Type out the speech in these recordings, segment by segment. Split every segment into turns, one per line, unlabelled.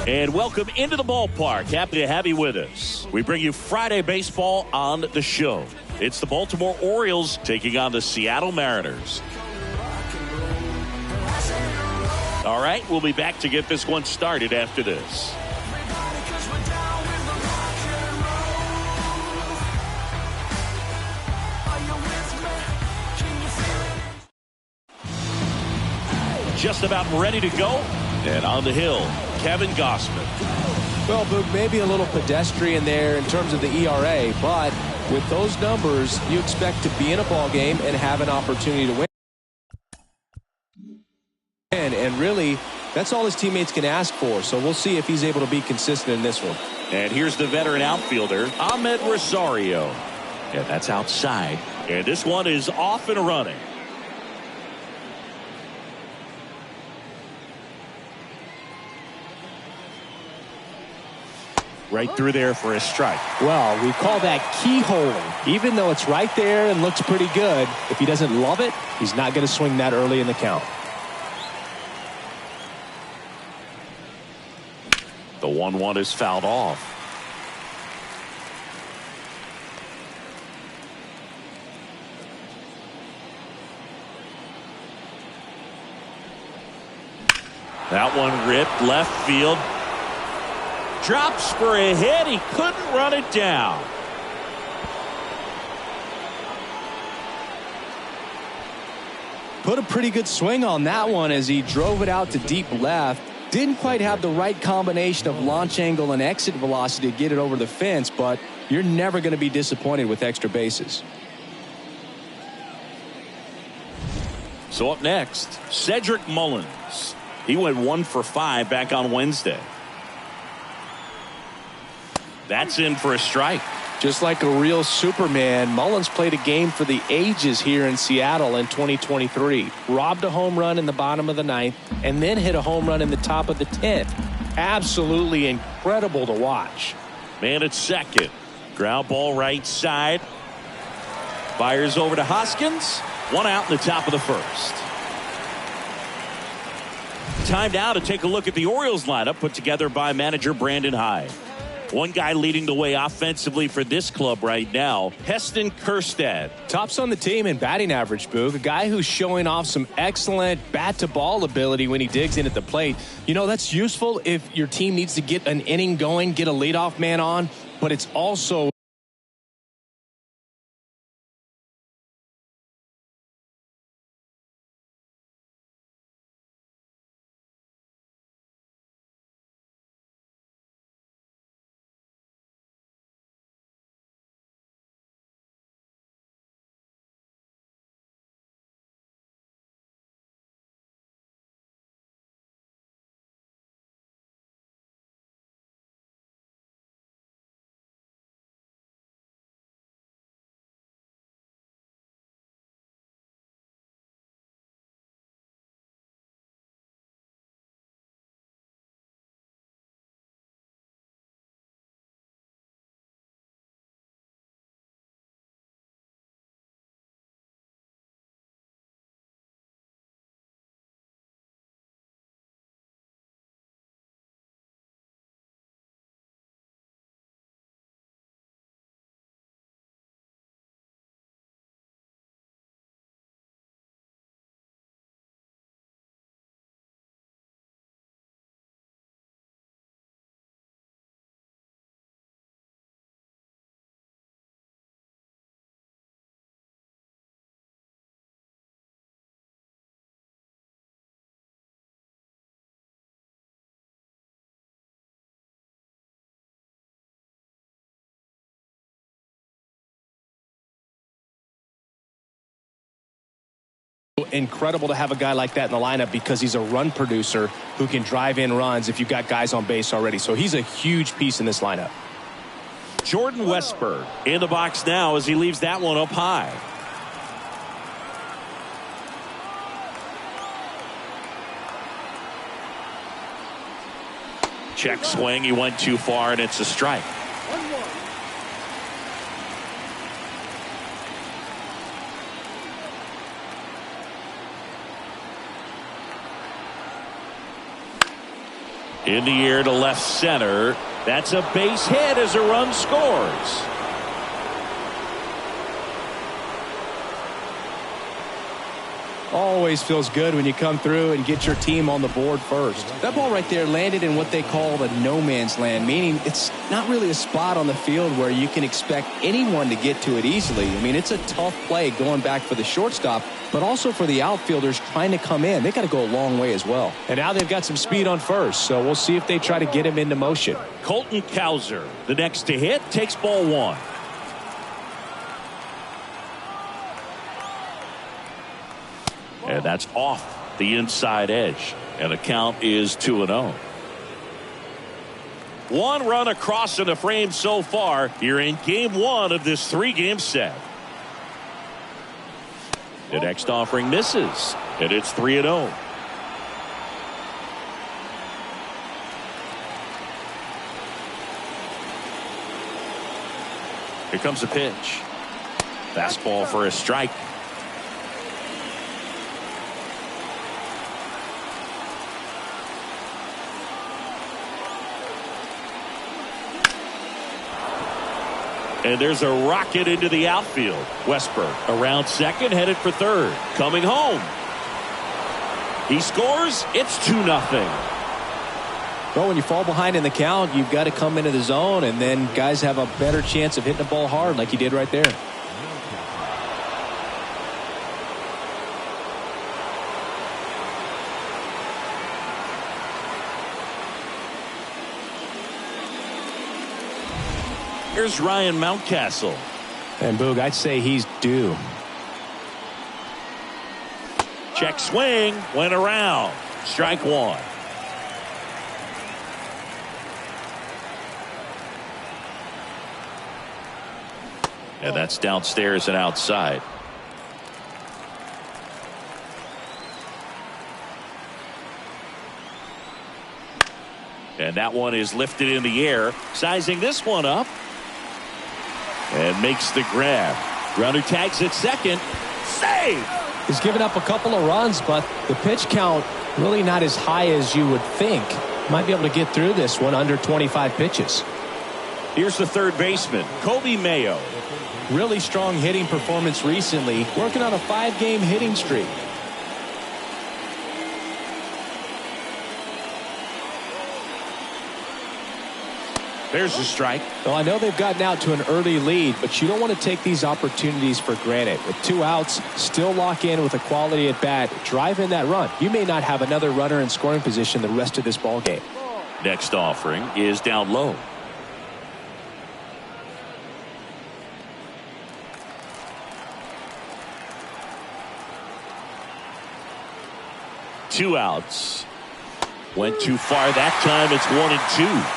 And welcome into the ballpark. Happy to have you with us. We bring you Friday baseball on the show. It's the Baltimore Orioles taking on the Seattle Mariners. All right, we'll be back to get this one started after this. Just about ready to go. And on the hill, Kevin Gossman.
Well, Boog, maybe a little pedestrian there in terms of the ERA, but with those numbers, you expect to be in a ball game and have an opportunity to win. And really, that's all his teammates can ask for. So we'll see if he's able to be consistent in this one.
And here's the veteran outfielder, Ahmed Rosario. And that's outside. And this one is off and running. Right through there for a strike.
Well, we call that keyholing. Even though it's right there and looks pretty good, if he doesn't love it, he's not going to swing that early in the count.
The 1-1 is fouled off. That one ripped left field. Drops for a hit. He couldn't run it down.
Put a pretty good swing on that one as he drove it out to deep left. Didn't quite have the right combination of launch angle and exit velocity to get it over the fence, but you're never going to be disappointed with extra bases.
So up next, Cedric Mullins. He went 1 for 5 back on Wednesday. That's in for a strike.
Just like a real Superman, Mullins played a game for the ages here in Seattle in 2023. Robbed a home run in the bottom of the 9th and then hit a home run in the top of the 10th. Absolutely incredible to watch.
Man at second. Ground ball right side. Fires over to Hoskins. 1 out in the top of the first. Time now to take a look at the Orioles lineup put together by manager Brandon Hyde. One guy leading the way offensively for this club right now, Heston Kjerstad.
Tops on the team in batting average, Boog. A guy who's showing off some excellent bat-to-ball ability when he digs in at the plate. You know, that's useful if your team needs to get an inning going, get a leadoff man on, but it's also incredible to have a guy like that in the lineup because he's a run producer who can drive in runs if you've got guys on base already. So he's a huge piece in this lineup.
Jordan Westburg in the box now as he leaves that one up high. Check swing. He went too far and it's a strike. In the air to left center. That's a base hit as a run scores.
Always feels good when you come through and get your team on the board first. That ball right there landed in what they call the no man's land, meaning it's not really a spot on the field where you can expect anyone to get to it easily. I mean, it's a tough play going back for the shortstop, but also for the outfielders trying to come in. They got to go a long way as well. And now they've got some speed on first, so we'll see if they try to get him into motion.
Colton Cowser, the next to hit, takes ball one. And that's off the inside edge. And the count is 2-0. One run across in the frame so far here in game one of this 3-game set. The next offering misses. And it's 3-0. Here comes a pitch. Fastball for a strike. And there's a rocket into the outfield. Westberg around second, headed for third. Coming home. He scores. It's 2-0.
Well, when you fall behind in the count, you've got to come into the zone, and then guys have a better chance of hitting the ball hard like he did right there.
Here's Ryan Mountcastle.
And Boog, I'd say he's due.
Check swing. Went around. Strike one. And that's downstairs and outside. And that one is lifted in the air. Sizing this one up. And makes the grab. Runner tags at second. Save!
He's given up a couple of runs, but the pitch count really not as high as you would think. Might be able to get through this one under 25 pitches.
Here's the third baseman, Kobe Mayo.
Really strong hitting performance recently. Working on a 5-game hitting streak.
There's a strike.
Well, I know they've gotten out to an early lead, but you don't want to take these opportunities for granted. With 2 outs, still lock in with a quality at bat, drive in that run. You may not have another runner in scoring position the rest of this ball game.
Next offering is down low. Two outs. Went too far that time. It's 1-2.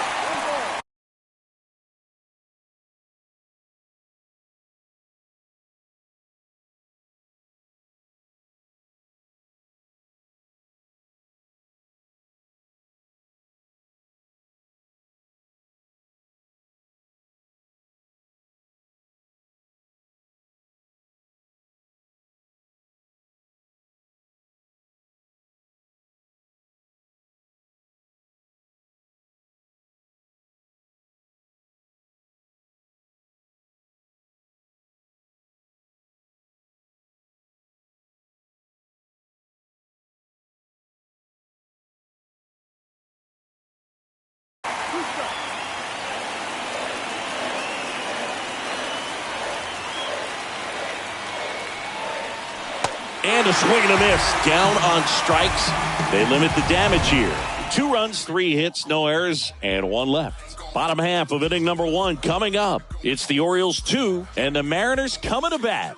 And a swing and a miss. Down on strikes. They limit the damage here. 2 runs, 3 hits, no errors, and 1 left. Bottom half of inning number 1 coming up. It's the Orioles 2 and the Mariners coming to bat.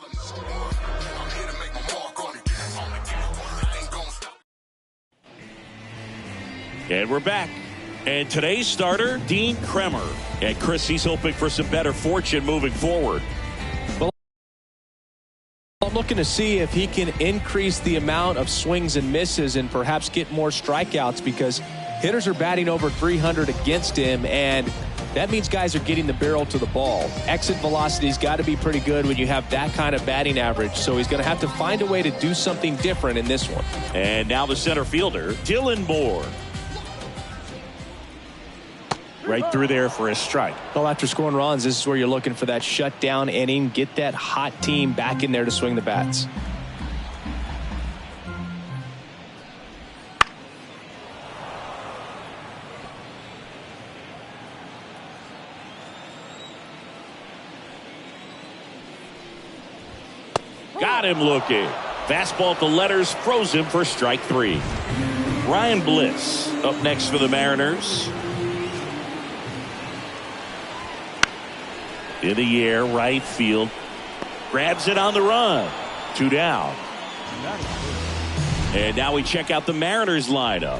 And we're back. And today's starter, Dean Kremer. And Chris, he's hoping for some better fortune moving forward.
I'm looking to see if he can increase the amount of swings and misses and perhaps get more strikeouts, because hitters are batting over 300 against him, and that means guys are getting the barrel to the ball. Exit velocity's got to be pretty good when you have that kind of batting average, so he's going to have to find a way to do something different in this one.
And now the center fielder, Dylan Moore. Right through there for a strike.
Well, after scoring runs, this is where you're looking for that shutdown inning. Get that hot team back in there to swing the bats.
Got him looking. Fastball at the letters, froze him for strike 3. Ryan Bliss up next for the Mariners. In the air, right field. Grabs it on the run. 2 down. And now we check out the Mariners lineup.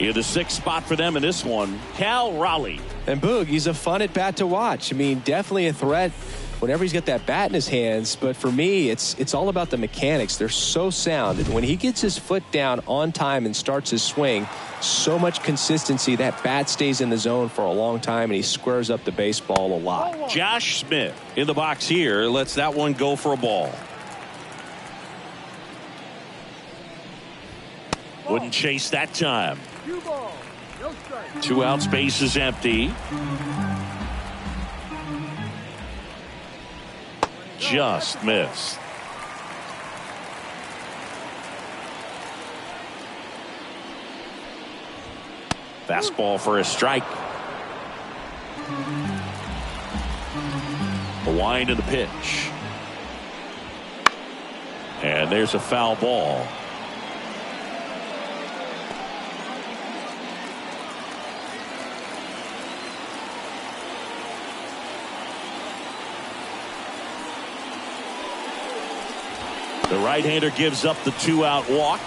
In the 6th spot for them in this one, Cal Raleigh.
And Boog, he's a fun at bat to watch. I mean, definitely a threat whenever he's got that bat in his hands. But for me, it's all about the mechanics. They're so sound. And when he gets his foot down on time and starts his swing, so much consistency, that bat stays in the zone for a long time, and he squares up the baseball a lot.
Josh Smith in the box here. Lets that one go for a ball. Wouldn't chase that time. 2 outs, base is empty. Just missed. Fastball for a strike. The wind of the pitch. And there's a foul ball. The right-hander gives up the 2-out walk.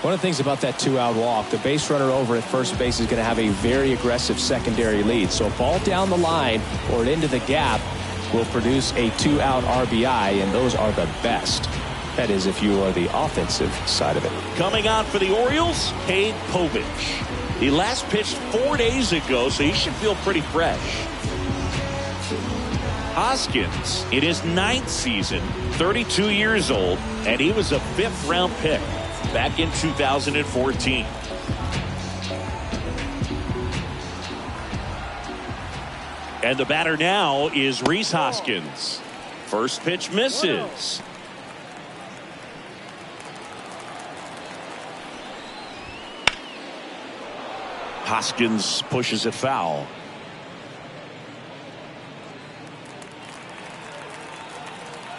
One of the things about that 2-out walk, the base runner over at first base is going to have a very aggressive secondary lead. So a ball down the line or into the gap will produce a 2-out RBI, and those are the best. That is, if you are the offensive side of it.
Coming on for the Orioles, Cade Povich. He last pitched 4 days ago, so he should feel pretty fresh. Hoskins in his 9th season, 32 years old, and he was a 5th-round pick back in 2014. And the batter now is Rhys Hoskins. First pitch misses. Hoskins pushes it foul.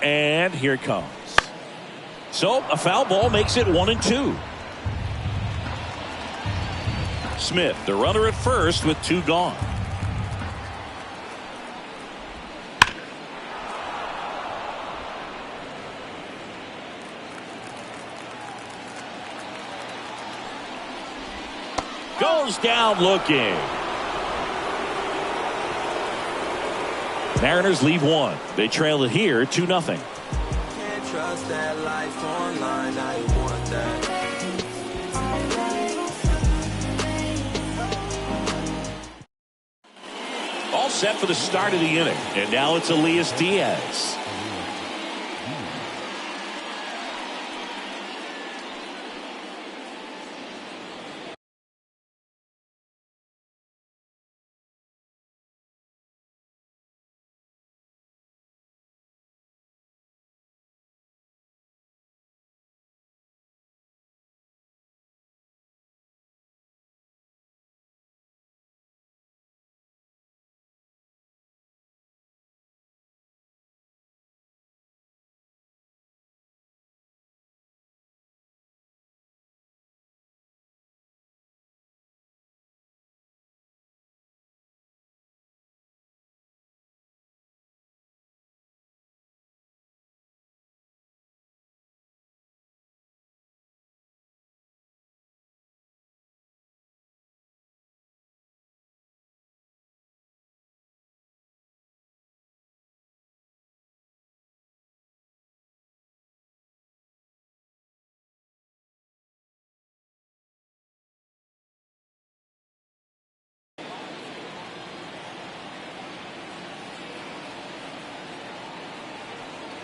And here it comes. So a foul ball makes it 1-2. Smith, the runner at first with 2 gone. Goes down looking. Mariners leave 1. They trail it here 2-0.
Can't trust that life online. I want that.
All set for the start of the inning. And now it's Elias Diaz.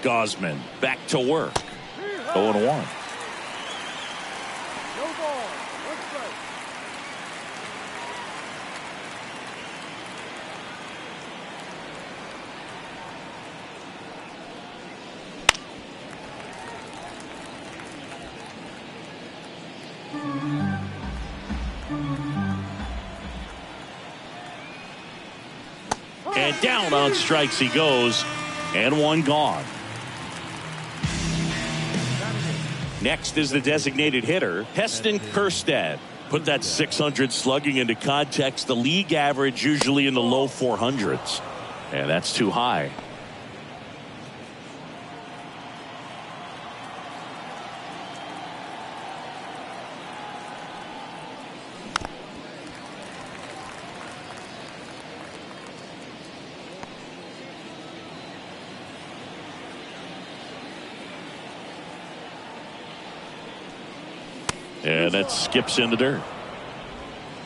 Gosman back to work. 0-1. And down on strikes he goes, and one gone. Next is the designated hitter, Heston Kjerstad. Put that 600 slugging into context. The league average usually in the low 400s. And that's too high. And that skips in the dirt.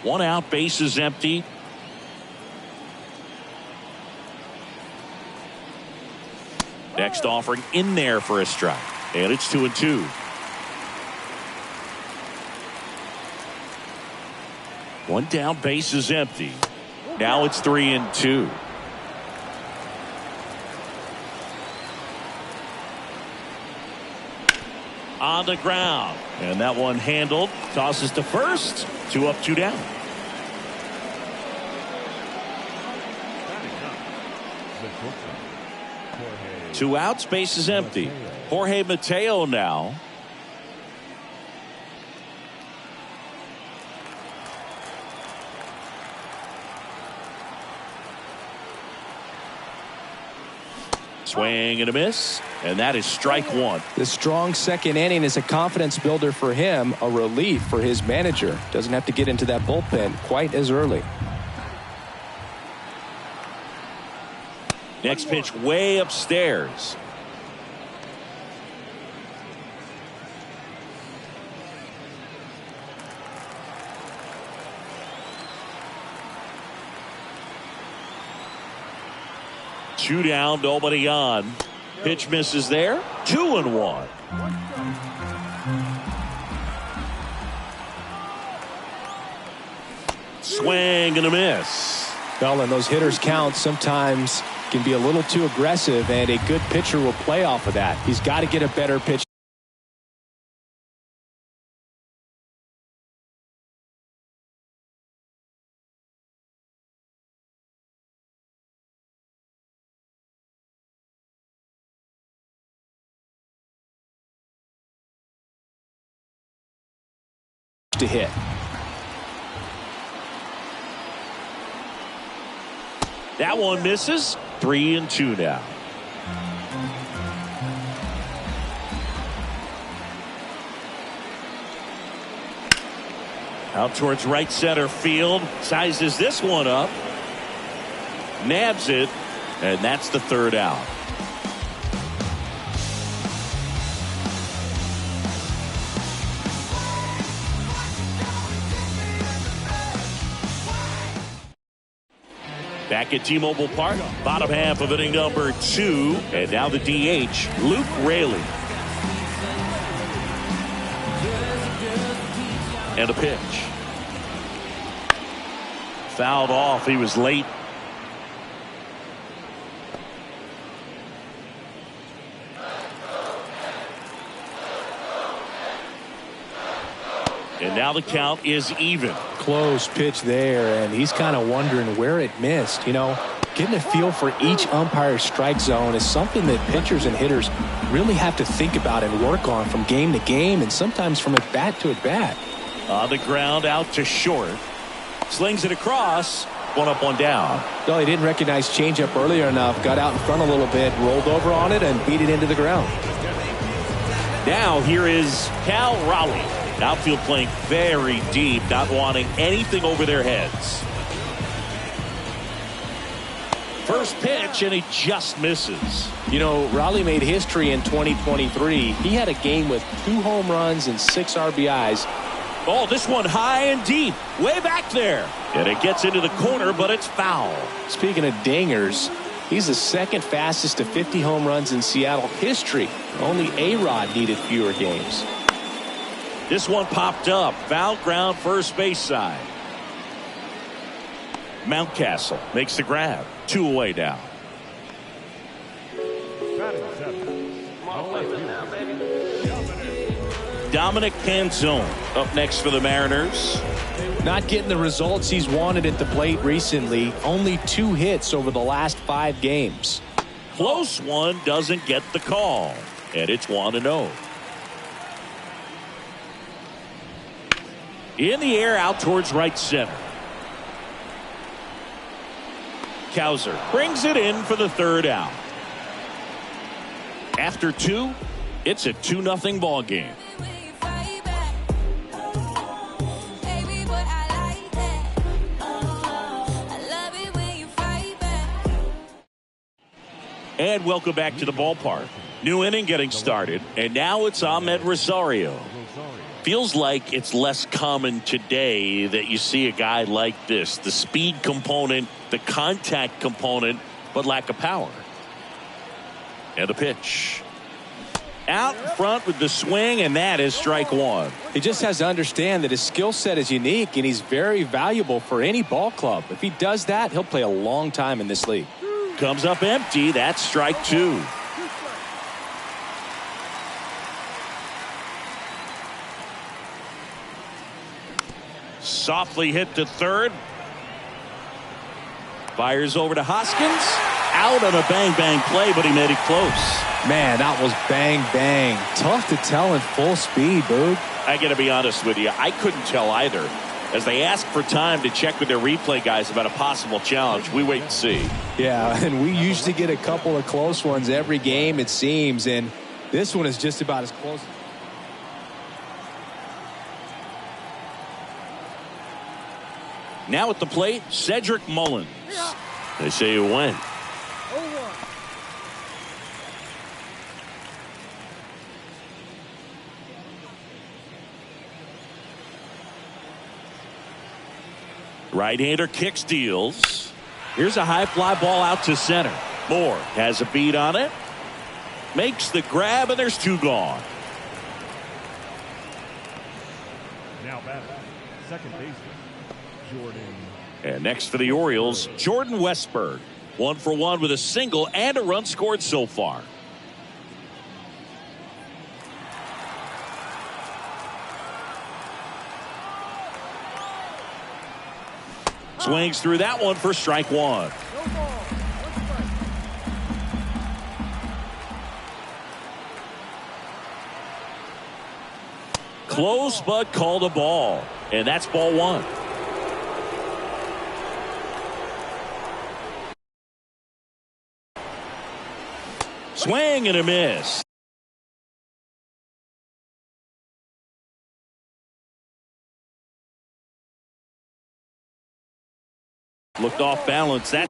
One out, bases empty. Next offering in there for a strike. And it's 2-2. One down, bases empty. Now it's 3-2. On the ground. And that one handled. Tosses to first. 2 up, 2 down. Two outs, bases empty. Jorge Mateo now. Swing and a miss, and that is strike one.
The strong second inning is a confidence builder for him, a relief for his manager. Doesn't have to get into that bullpen quite as early.
Next pitch way upstairs. Two down, nobody on. Pitch misses there. 2-1. Swing and a miss.
Well, and those hitters count sometimes can be a little too aggressive, and a good pitcher will play off of that. He's got to get a better pitch to hit.
That one misses. 3-2 now. Out towards right center field. Sizes this one up. Nabs it. And that's the third out. Back at T-Mobile Park, bottom half of inning number 2. And now the DH, Luke Raley. And a pitch. Fouled off. He was late. And now the count is even.
Close pitch there, and he's kind of wondering where it missed. You know, getting a feel for each umpire's strike zone is something that pitchers and hitters really have to think about and work on from game to game, and sometimes from at bat to at bat.
On the ground, out to short. Slings it across. One up, one down.
Well, he didn't recognize changeup earlier enough. Got out in front a little bit, rolled over on it, and beat it into the ground.
Now here is Cal Raleigh. Outfield playing very deep, not wanting anything over their heads. First pitch, and he just misses.
You know, Raleigh made history in 2023. He had a game with 2 home runs and 6 RBIs.
Oh, this one high and deep, way back there. And it gets into the corner, but it's foul.
Speaking of dingers, he's the second fastest to 50 home runs in Seattle history. Only A-Rod needed fewer games.
This one popped up. Foul ground, first base side. Mountcastle makes the grab. 2 away now. Dominic Canzone up next for the Mariners.
Not getting the results he's wanted at the plate recently. Only 2 hits over the last 5 games.
Close one, doesn't get the call. And it's 1-0. In the air, out towards right center. Cowser brings it in for the 3rd out. After 2, it's a 2-0 ball game. And welcome back to the ballpark. New inning getting started, and now it's Ahmed Rosario. Feels like it's less common today that you see a guy like this. The speed component, the contact component, but lack of power. And a pitch. Out in front with the swing, and that is strike 1.
He just has to understand that his skill set is unique, and he's very valuable for any ball club. If he does that, he'll play a long time in this league.
Comes up empty. That's strike 2. Softly hit to 3rd. Fires over to Hoskins. Out on a bang-bang play, but he made it close.
Man, that was bang-bang. Tough to tell in full speed, Boog.
I got to be honest with you. I couldn't tell either. As they ask for time to check with their replay guys about a possible challenge, we wait and see.
Yeah, and we usually get a couple of close ones every game, it seems, and this one is just about as close.
Now at the plate, Cedric Mullins. They say you win. Right-hander kicks, deals. Here's a high fly ball out to center. Moore has a beat on it. Makes the grab, and there's 2 gone.
Now batting, second baseman, Jordan.
And next for the Orioles, Jordan Westburg. 1 for 1 with a single and a run scored so far. Swings through that one for strike 1. Close, but called a ball. And that's ball 1. Swing and a miss. Looked off balance. That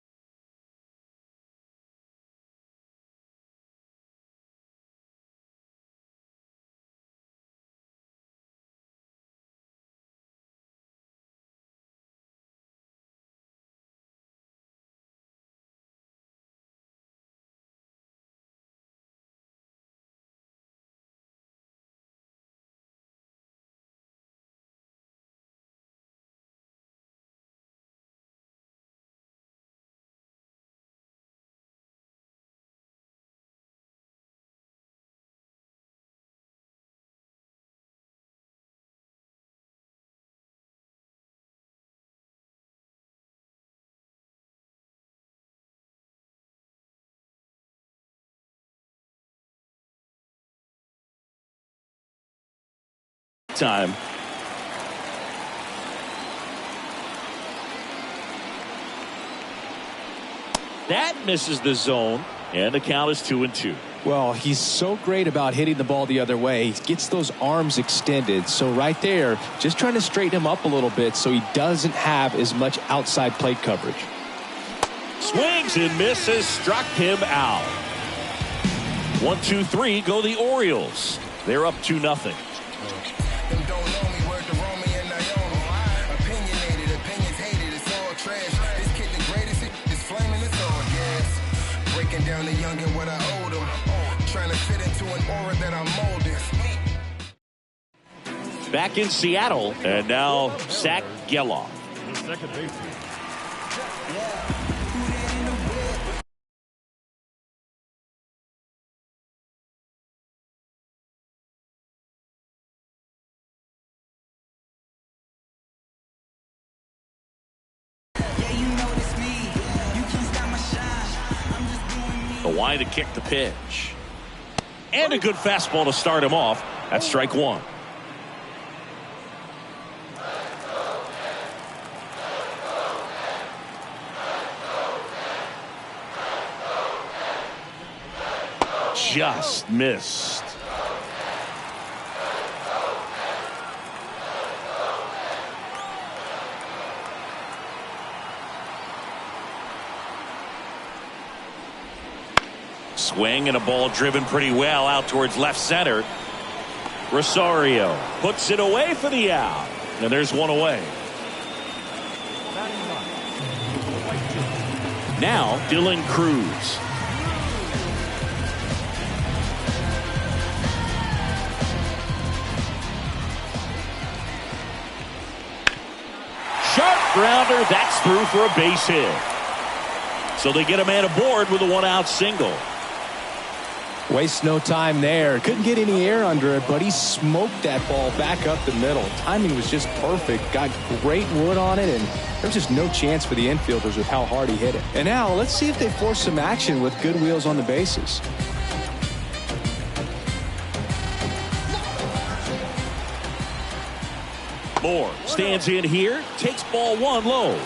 time. That misses the zone, and the count is 2-2.
Well, he's so great about hitting the ball the other way. He gets those arms extended. So right there, just trying to straighten him up a little bit so he doesn't have as much outside plate coverage.
Swings and misses, struck him out. 1-2-3 go the Orioles. They're up 2-0.
Down the young and what I owed him, trying to fit into an aura that I'm molding.
Back in Seattle, and now Zach Geloff.
The second baseman,
Why to kick the pitch. And a good fastball to start him off. That's strike one. Just missed. Swing and a ball driven pretty well out towards left center. Rosario puts it away for the out. And there's one away. Now Dylan Cruz. Sharp grounder. That's through for a base hit. So they get a man aboard with a one-out single.
Waste no time there. Couldn't get any air under it, but he smoked that ball back up the middle. Timing was just perfect. Got great wood on it, and there's just no chance for the infielders with how hard he hit it. And now let's see if they force some action with good wheels on the bases.
Moore stands in here, takes ball one low.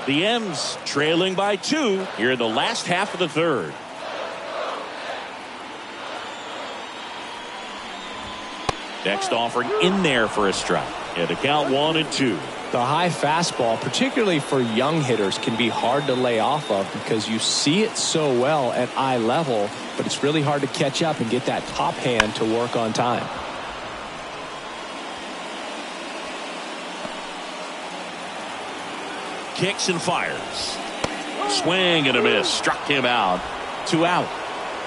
The M's trailing by 2 here in the last half of the third. Next offering in there for a strike. And the count 1-2.
The high fastball, particularly for young hitters, can be hard to lay off of because you see it so well at eye level, but it's really hard to catch up and get that top hand to work on time.
Kicks and fires. Swing and a miss. Struck him out. 2 out.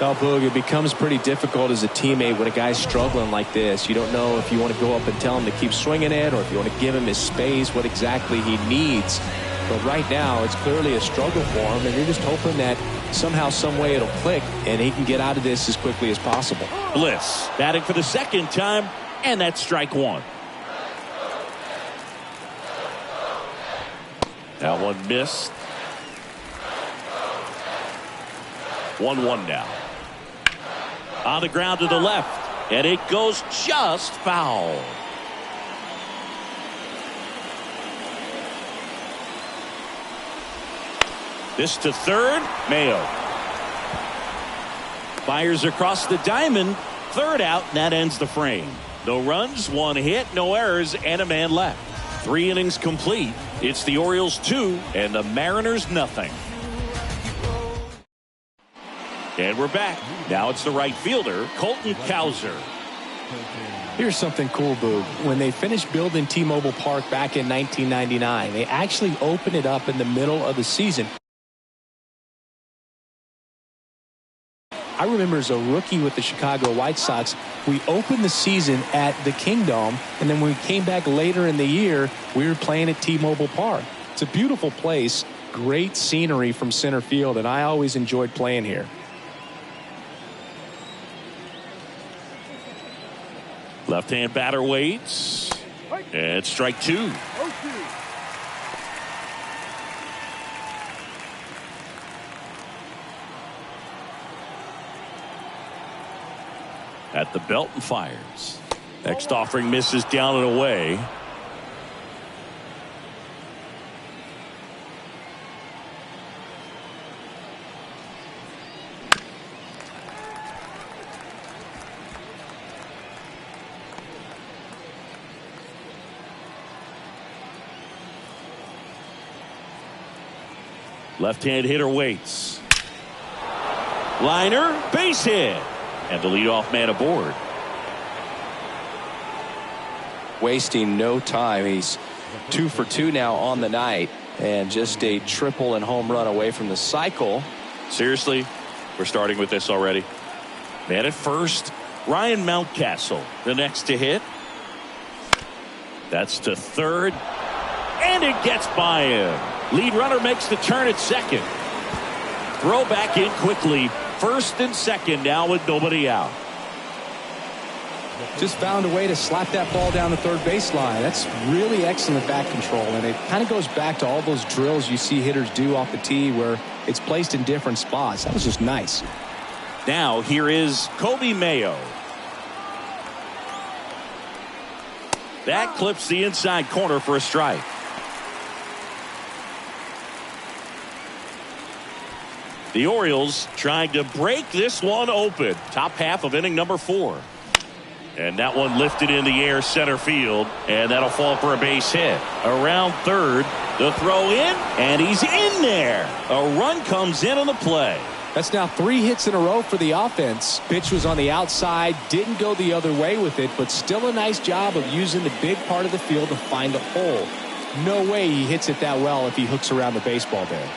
Well, Boog, it becomes pretty difficult as a teammate when a guy's struggling like this. You don't know if you want to go up and tell him to keep swinging it or if you want to give him his space, what exactly he needs. But right now, it's clearly a struggle for him, and you're just hoping that somehow, some way it'll click and he can get out of this as quickly as possible.
Bliss batting for the second time, and that's strike one. That one missed. 1-1 now. On the ground to the left, and it goes just foul. This to third. Mayo fires across the diamond. Third out, and that ends the frame. No runs, 1 hit, no errors, and a man left. 3 innings complete. It's the Orioles 2 and the Mariners nothing. And we're back. Now it's the right fielder, Colton Cowser.
Here's something cool, Boog. When they finished building T-Mobile Park back in 1999, they actually opened it up in the middle of the season. I remember as a rookie with the Chicago White Sox, we opened the season at the Kingdome, and then when we came back later in the year, we were playing at T-Mobile Park. It's a beautiful place, great scenery from center field, and I always enjoyed playing here.
Left-hand batter waits. And strike 2. At the belt and fires. Next offering misses down and away. Left-hand hitter waits. Liner, base hit. And the leadoff man aboard.
Wasting no time. He's 2 for 2 now on the night, and just a triple and home run away from the cycle.
Seriously, we're starting with this already. Man at first, Ryan Mountcastle, the next to hit. That's to third, and it gets by him. Lead runner makes the turn at second. Throw back in quickly. First and second now with nobody out.
Just found a way to slap that ball down the third baseline. That's really excellent bat control, and it kind of goes back to all those drills you see hitters do off the tee where it's placed in different spots. That was just nice.
Now here is Kobe Mayo. That clips the inside corner for a strike. The Orioles trying to break this one open. Top half of inning number 4. And that one lifted in the air center field, and that'll fall for a base hit. Around third, the throw in, and he's in there. A run comes in on the play.
That's now 3 hits in a row for the offense. Pitch was on the outside, didn't go the other way with it, but still a nice job of using the big part of the field to find a hole. No way he hits it that well if he hooks around the baseball there.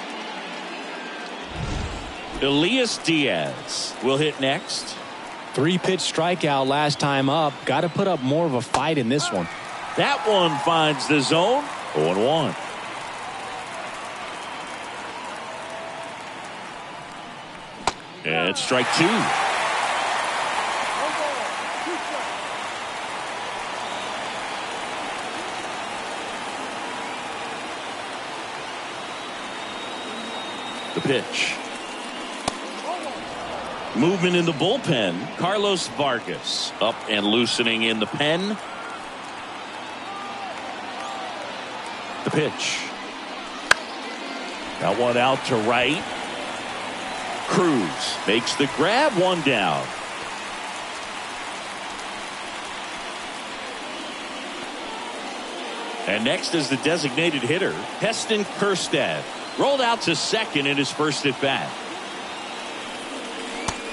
Elias Diaz will hit next.
3-pitch strikeout last time up. Got to put up more of a fight in this one.
That one finds the zone. 0-1. And strike 2. The pitch. Movement in the bullpen. Carlos Vargas up and loosening in the pen. The pitch. Got one out to right. Cruz makes the grab, 1 down. And next is the designated hitter, Heston Kjerstad. Rolled out to second in his first at bat.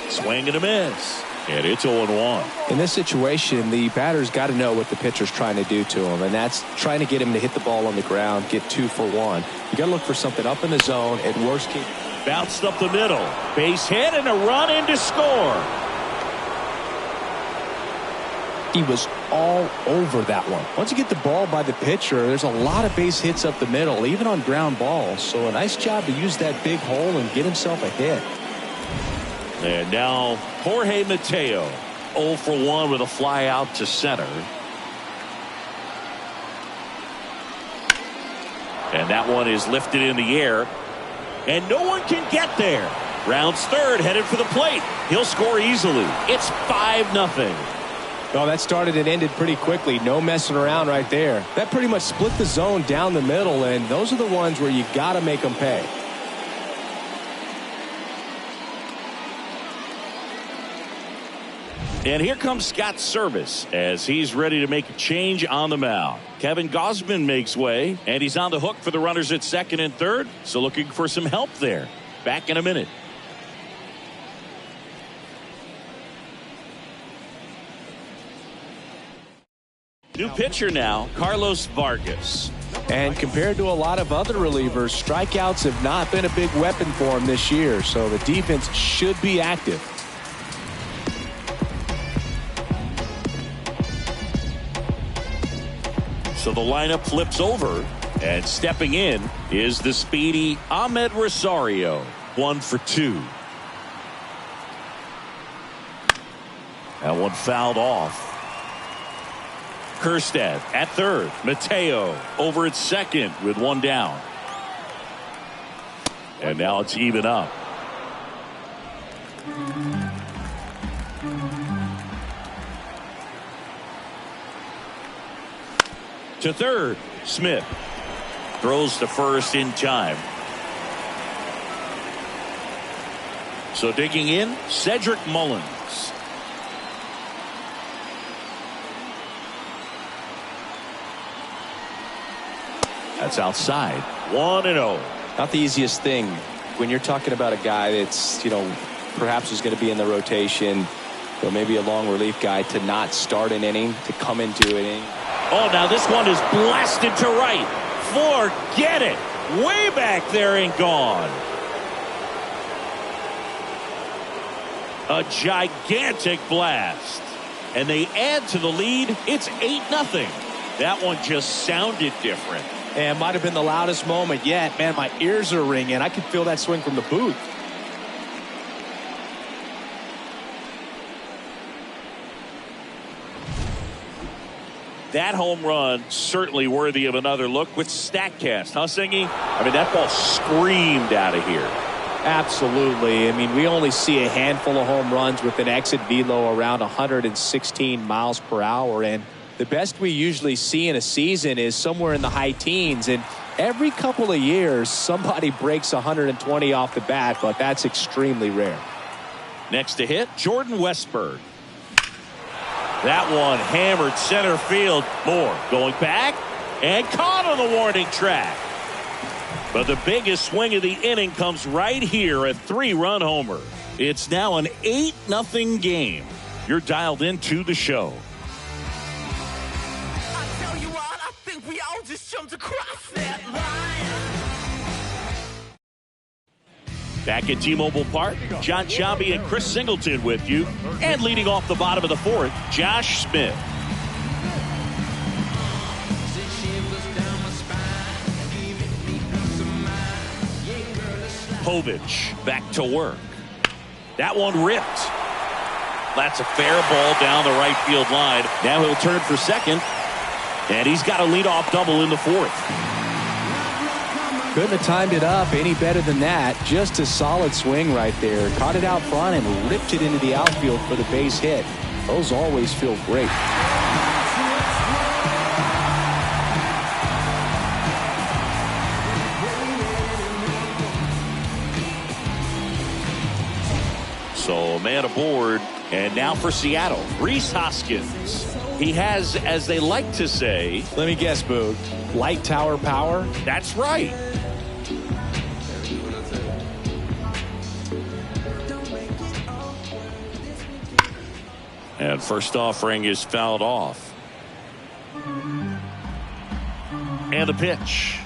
Swing and a miss. And it's 0-1.
In this situation, the batter's got to know what the pitcher's trying to do to him, and that's trying to get him to hit the ball on the ground, get 2 for 1. You got to look for something up in the zone. At worst case,
bounced up the middle. Base hit and a run in to score.
he was all over that one. Once you get the ball by the pitcher, there's a lot of base hits up the middle, even on ground balls. So a nice job to use that big hole and get himself a hit.
And now Jorge Mateo, 0 for 1 with a fly out to center. And that one is lifted in the air. And no one can get there. Rounds third, headed for the plate. He'll score easily. It's 5-0.
Oh, that started and ended pretty quickly. No messing around right there. That pretty much split the zone down the middle, and those are the ones where you got to make them pay.
And here comes Scott Service as he's ready to make a change on the mound. Kevin Gausman makes way, and he's on the hook for the runners at second and third. So looking for some help there. Back in a minute. New pitcher now, Carlos Vargas.
And compared to a lot of other relievers, strikeouts have not been a big weapon for him this year. So the defense should be active.
So the lineup flips over, and stepping in is the speedy Ahmed Rosario. 1 for 2. That one fouled off. Kjerstad at third. Mateo over at second with 1 down. And now it's even up. To third, Smith throws to first in time. So digging in, Cedric Mullins. That's outside. 1-0.
Not the easiest thing when you're talking about a guy that's, perhaps is going to be in the rotation, or maybe a long relief guy, to not start an inning, to come into an inning.
Oh, now this one is blasted to right. Forget it. Way back there and gone. A gigantic blast. And they add to the lead. It's 8-0. That one just sounded different.
And might have been the loudest moment yet. Man, my ears are ringing. I could feel that swing from the booth.
That home run certainly worthy of another look with StatCast, huh, Singy? I mean, that ball screamed out of here.
Absolutely. I mean, we only see a handful of home runs with an exit velo around 116 miles per hour. And the best we usually see in a season is somewhere in the high teens. And every couple of years, somebody breaks 120 off the bat, but that's extremely rare.
Next to hit, Jordan Westburg. That one hammered center field. Moore going back and caught on the warning track. But the biggest swing of the inning comes right here, a 3-run homer. It's now an 8-0 game. You're dialed into the show.
I tell you what, I think we all just jumped across that line.
Back at T-Mobile Park, John Sciambi and Chris Singleton with you. And leading off the bottom of the fourth, Josh Smith. Povich back to work. That one ripped. That's a fair ball down the right field line. Now he'll turn for second. And he's got a leadoff double in the fourth.
Couldn't have timed it up any better than that. Just a solid swing right there. Caught it out front and ripped it into the outfield for the base hit. Those always feel great.
So a man aboard. And now for Seattle, Rhys Hoskins. He has, as they like to say,
let me guess, Boog, light tower power?
That's right. And first offering is fouled off. And the pitch.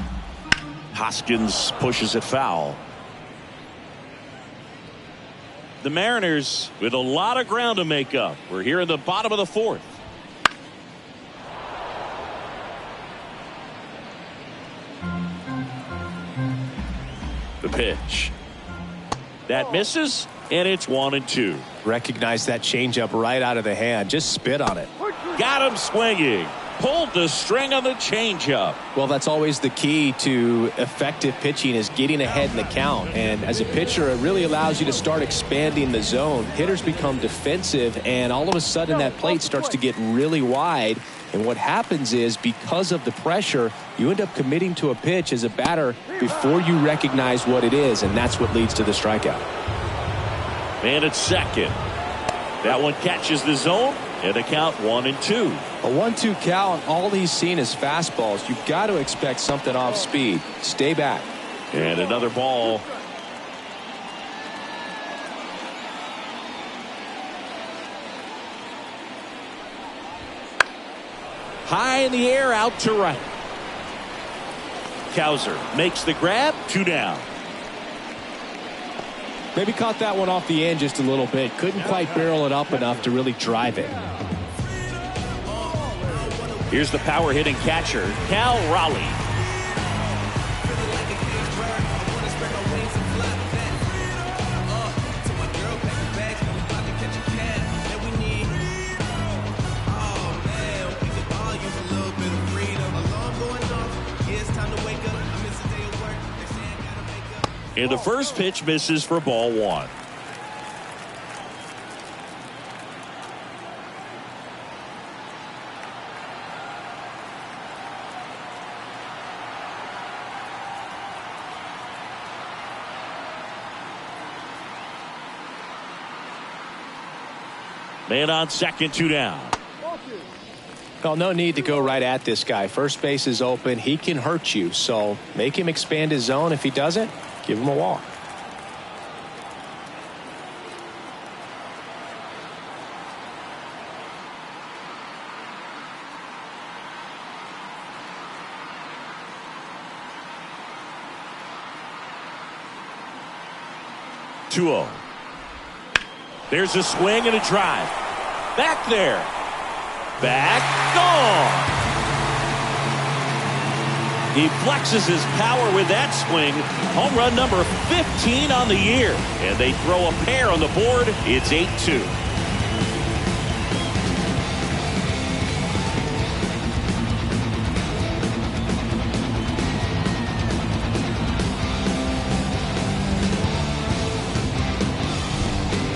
Hoskins pushes it foul. The Mariners with a lot of ground to make up. We're here in the bottom of the fourth. The pitch. That misses, and it's 1-2.
Recognize that changeup right out of the hand. Just spit on it.
Got him swinging. Pulled the string on the changeup.
Well, that's always the key to effective pitching, is getting ahead in the count. And as a pitcher, it really allows you to start expanding the zone. Hitters become defensive, and all of a sudden that plate starts to get really wide. And what happens is, because of the pressure, you end up committing to a pitch as a batter before you recognize what it is, and that's what leads to the strikeout.
Man at second. That one catches the zone, and the count 1-2.
A 1-2 count, all he's seen is fastballs. You've got to expect something off speed. Stay back.
And another ball. High in the air, out to right. Cowser makes the grab, 2 down.
Maybe caught that one off the end just a little bit. Couldn't quite barrel it up enough to really drive it.
Here's the power hitting catcher, Cal Raleigh. And the first pitch misses for ball 1. Man on second, 2 down.
Well, no need to go right at this guy. First base is open. He can hurt you. So make him expand his zone. If he doesn't, give him a walk.
There's a swing and a drive. Back there. Back, gone. He flexes his power with that swing. Home run number 15 on the year. And they throw a pair on the board. It's 8-2.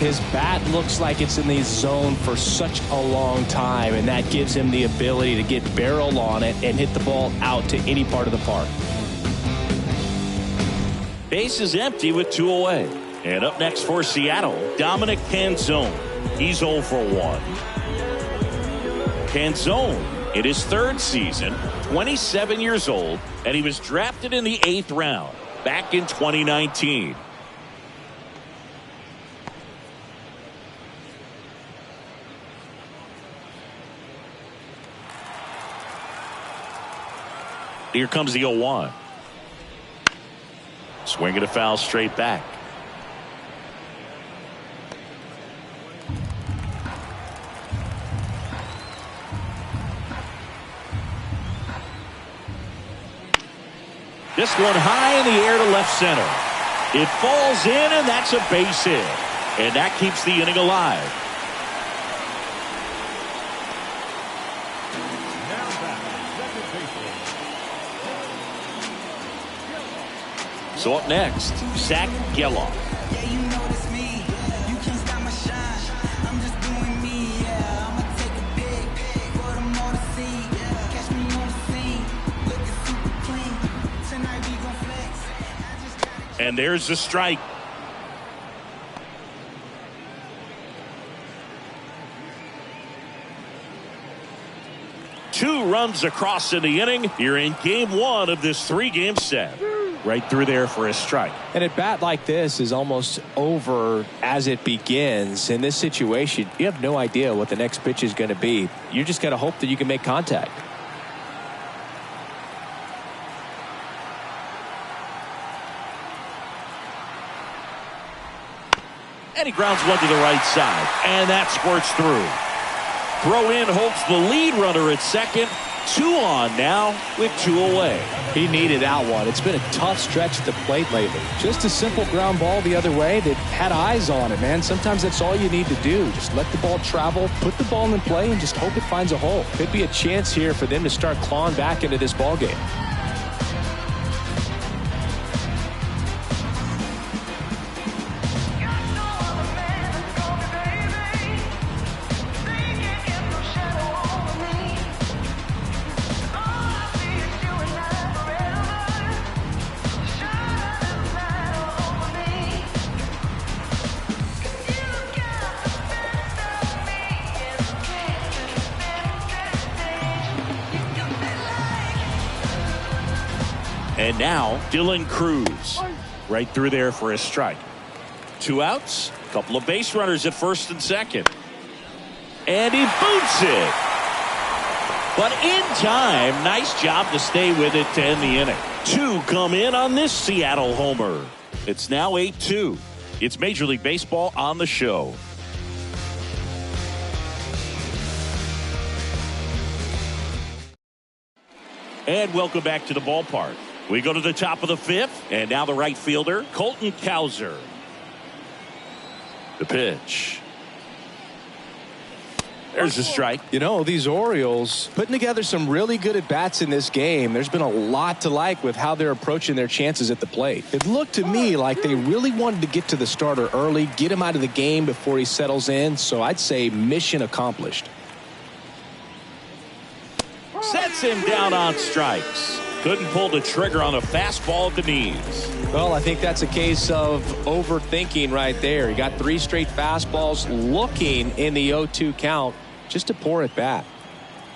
His bat looks like it's in the zone for such a long time, and that gives him the ability to get barrel on it and hit the ball out to any part of the park.
Base is empty with 2 away. And up next for Seattle, Dominic Canzone. He's 0 for 1. Canzone, in his 3rd season, 27 years old, and he was drafted in the 8th round back in 2019. Here comes the 0-1. Swing and a foul straight back. This one high in the air to left center. It falls in, and that's a base hit. And that keeps the inning alive.
Now back, second baseman.
So up next, Zach Geloff.
Yeah, you know it's me. You can't stop my shine. I'm just doing me. Yeah, I'ma take a big for them all to see. Catch me on the scene, looking super clean. Tonight we gon' flex.
And there's the strike. Two runs across in the inning. You're in game 1 of this 3-game set. Right through there for a strike.
And at bat like this is almost over as it begins. In this situation, you have no idea what the next pitch is going to be. You just got to hope that you can make contact.
And he grounds one to the right side. And that squirts through. Throw in holds the lead runner at second. 2 on now with 2 away.
He needed that one. It's been a tough stretch at the plate lately. Just a simple ground ball the other way that had eyes on it, man. Sometimes that's all you need to do. Just let the ball travel, put the ball in play, and just hope it finds a hole. Could be a chance here for them to start clawing back into this ball game.
And now Dylan Cruz right through there for a strike. 2 outs, a couple of base runners at first and second. And he boots it. But in time, nice job to stay with it to end the inning. 2 come in on this Seattle homer. It's now 8-2. It's Major League Baseball on the show. And welcome back to the ballpark. We go to the top of the 5th, and now the right fielder, Colton Cowser. The pitch. There's a strike.
You know, these Orioles putting together some really good at-bats in this game. There's been a lot to like with how they're approaching their chances at the plate. It looked to me like they really wanted to get to the starter early, get him out of the game before he settles in. So I'd say mission accomplished.
Sets him down on strikes. Couldn't pull the trigger on a fastball at the knees.
Well, I think that's a case of overthinking right there. He got 3 straight fastballs looking in the 0-2 count. Just a poor at bat.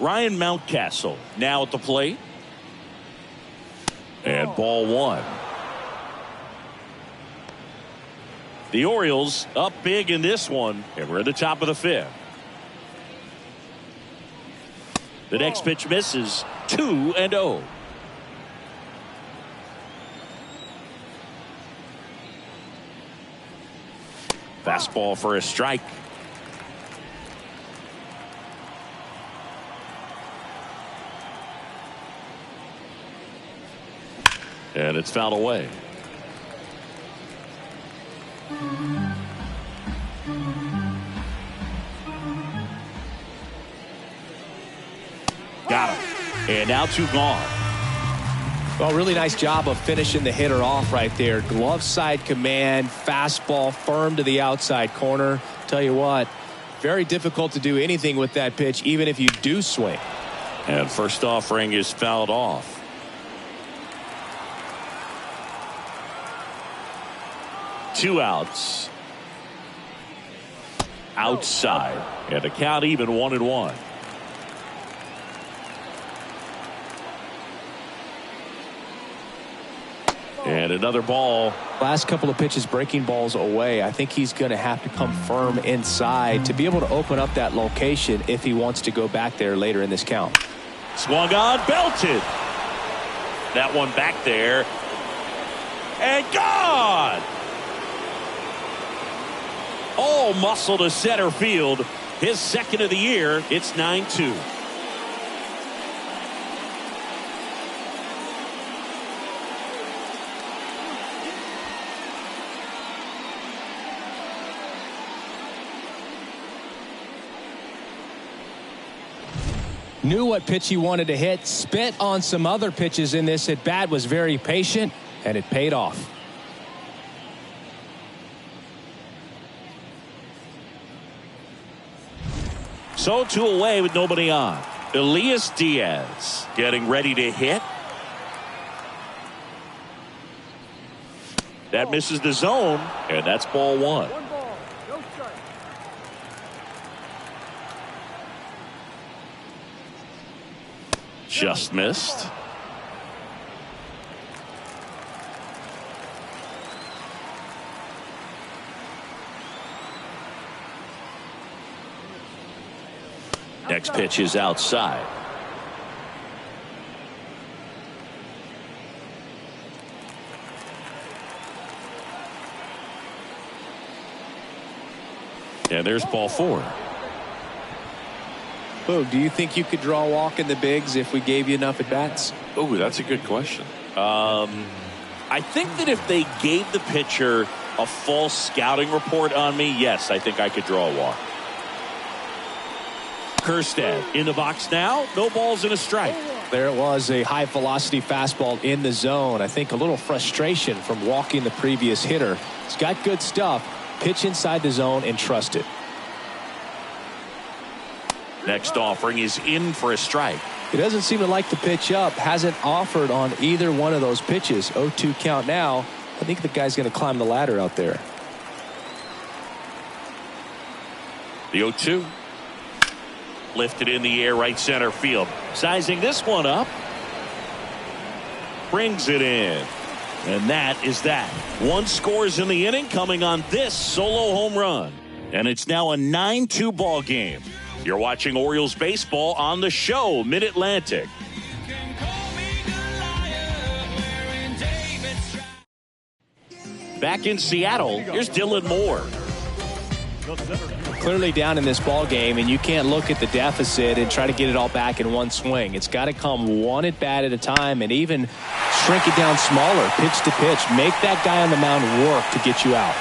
Ryan Mountcastle now at the plate. And ball 1. The Orioles up big in this one, and we're at the top of the 5th. The next pitch misses. 2-0. Fastball for a strike. And it's fouled away. Got him. And now 2 gone.
Well, really nice job of finishing the hitter off right there. Glove side command, fastball firm to the outside corner. Tell you what, very difficult to do anything with that pitch, even if you do swing.
And first offering is fouled off. Two outs. Outside. And the count even 1-1. And another ball.
Last couple of pitches breaking balls away. I think he's going to have to come firm inside to be able to open up that location if he wants to go back there later in this count.
Swung on, belted. That one back there. And gone. All muscle to center field. His second of the year. It's 9-2.
Knew what pitch he wanted to hit, spent on some other pitches in this at bat, was very patient, and it paid off.
So 2 away with nobody on. Elias Diaz getting ready to hit. That misses the zone, and that's ball 1. Just missed. Next pitch is outside. And there's ball 4.
Boo, do you think you could draw a walk in the bigs if we gave you enough at bats?
Oh, that's a good question. I think that if they gave the pitcher a full scouting report on me, yes, I think I could draw a walk. Kerstead in the box now. No balls and a strike.
There it was, a high velocity fastball in the zone. I think a little frustration from walking the previous hitter. He's got good stuff. Pitch inside the zone and trust it.
Next offering is in for a strike.
He doesn't seem to like the pitch up. Hasn't offered on either one of those pitches. 0-2 count now. I think the guy's going to climb the ladder out there.
The 0-2. Lifted in the air, right center field. Sizing this one up. Brings it in. And that is that. 1 scores in the inning coming on this solo home run. And it's now a 9-2 ball game. You're watching Orioles baseball on the show, Mid-Atlantic. Back in Seattle, here's Dylan Moore.
Clearly down in this ball game, and you can't look at the deficit and try to get it all back in one swing. It's got to come one at bat at a time, and even shrink it down smaller, pitch to pitch. Make that guy on the mound work to get you out.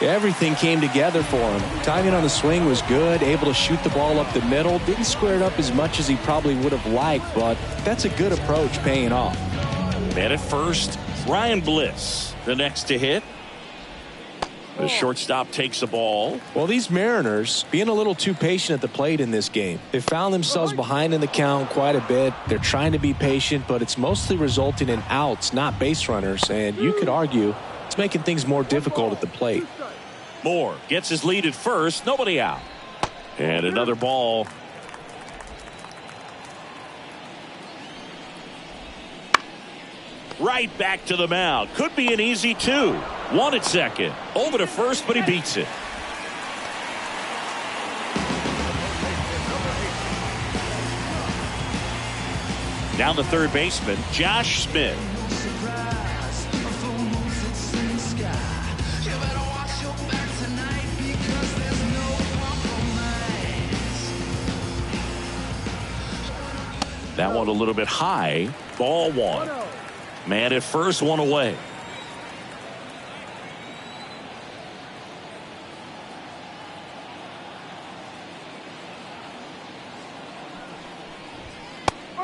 Everything came together for him. Timing on the swing was good, able to shoot the ball up the middle. Didn't square it up as much as he probably would have liked, but that's a good approach paying off.
Man at first, Ryan Bliss, the next to hit. The shortstop takes the ball.
Well, these Mariners being a little too patient at the plate in this game. They found themselves behind in the count quite a bit. They're trying to be patient, but it's mostly resulting in outs, not base runners. And you could argue it's making things more difficult at the plate.
Moore gets his lead at first. Nobody out. And another ball. Right back to the mound. Could be an easy 2. 1 at second. Over to first, but he beats it. Down the third baseman, Josh Smith. That one a little bit high. Ball 1. Man at first, 1 away.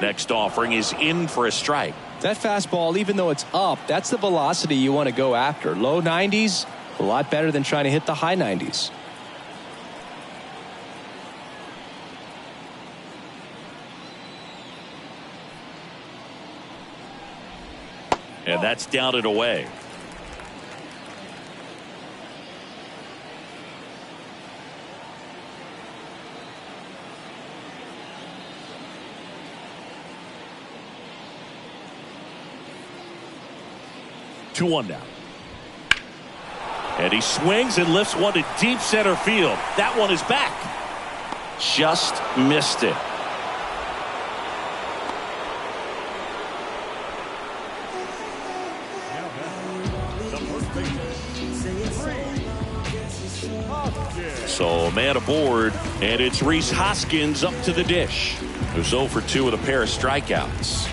Next offering is in for a strike.
That fastball, even though it's up, that's the velocity you want to go after. Low 90s, a lot better than trying to hit the high 90s.
And that's down and away. Two one now. And he swings and lifts one to deep center field. That one is back. Just missed it. So a man aboard, and it's Rhys Hoskins up to the dish. Who's 0 for 2 with a pair of strikeouts.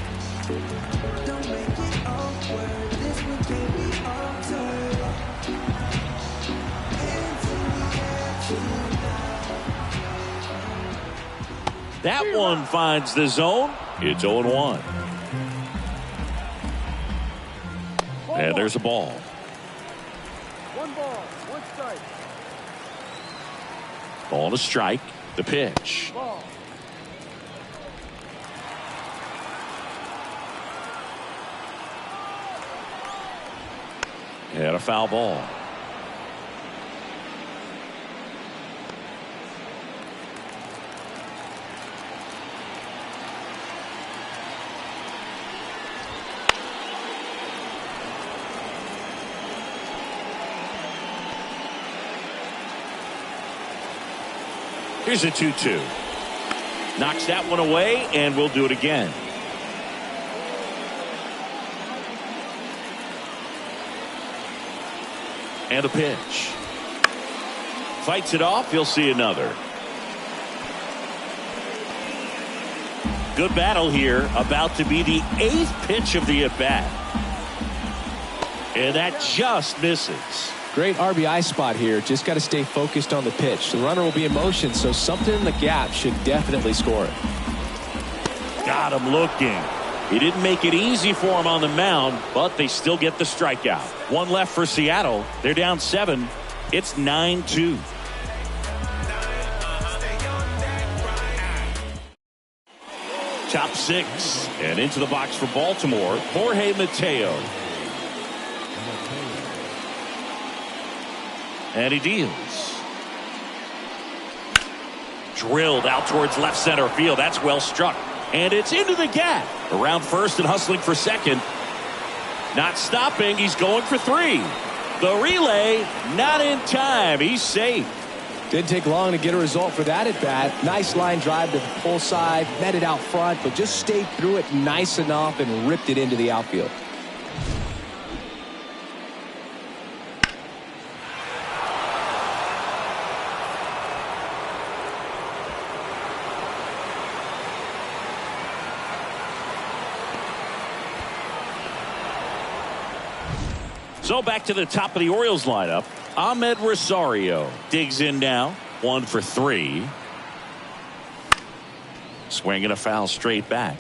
That one finds the zone. It's 0-1. And there's a ball.
1 ball, 1 strike.
Ball to strike. The pitch.
Ball.
And a foul ball. Here's a 2-2. Knocks that one away, and we'll do it again. And a pitch. Fights it off. You'll see another. Good battle here. About to be the 8th pitch of the at-bat. And that just misses.
Great RBI spot here. Just got to stay focused on the pitch. The runner will be in motion, so something in the gap should definitely score it.
Got him looking. He didn't make it easy for him on the mound, but they still get the strikeout. One left for Seattle. They're down 7. It's 9-2. Top 6. And into the box for Baltimore, Jorge Mateo. And he deals. Drilled out towards left center field. That's well struck. And it's into the gap. Around first and hustling for second. Not stopping. He's going for 3. The relay not in time. He's safe.
Didn't take long to get a result for that at bat. Nice line drive to the pull side. Met it out front, but just stayed through it nice enough and ripped it into the outfield.
So back to the top of the Orioles lineup. Ahmed Rosario digs in now. 1 for 3. Swinging a foul straight back.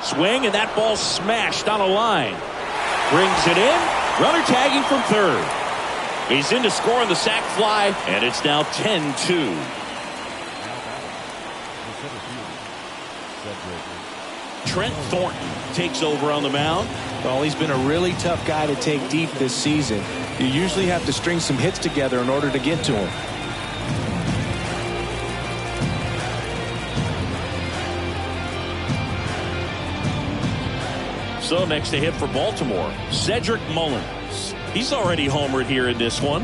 Swing, and that ball smashed on a line. Brings it in. Runner tagging from third. He's in to score on the sac fly, and it's now 10-2. Trent Thornton takes over on the mound.
Well, he's been a really tough guy to take deep this season. You usually have to string some hits together in order to get to him.
So next to hit for Baltimore, Cedric Mullins. He's already homered here in this one.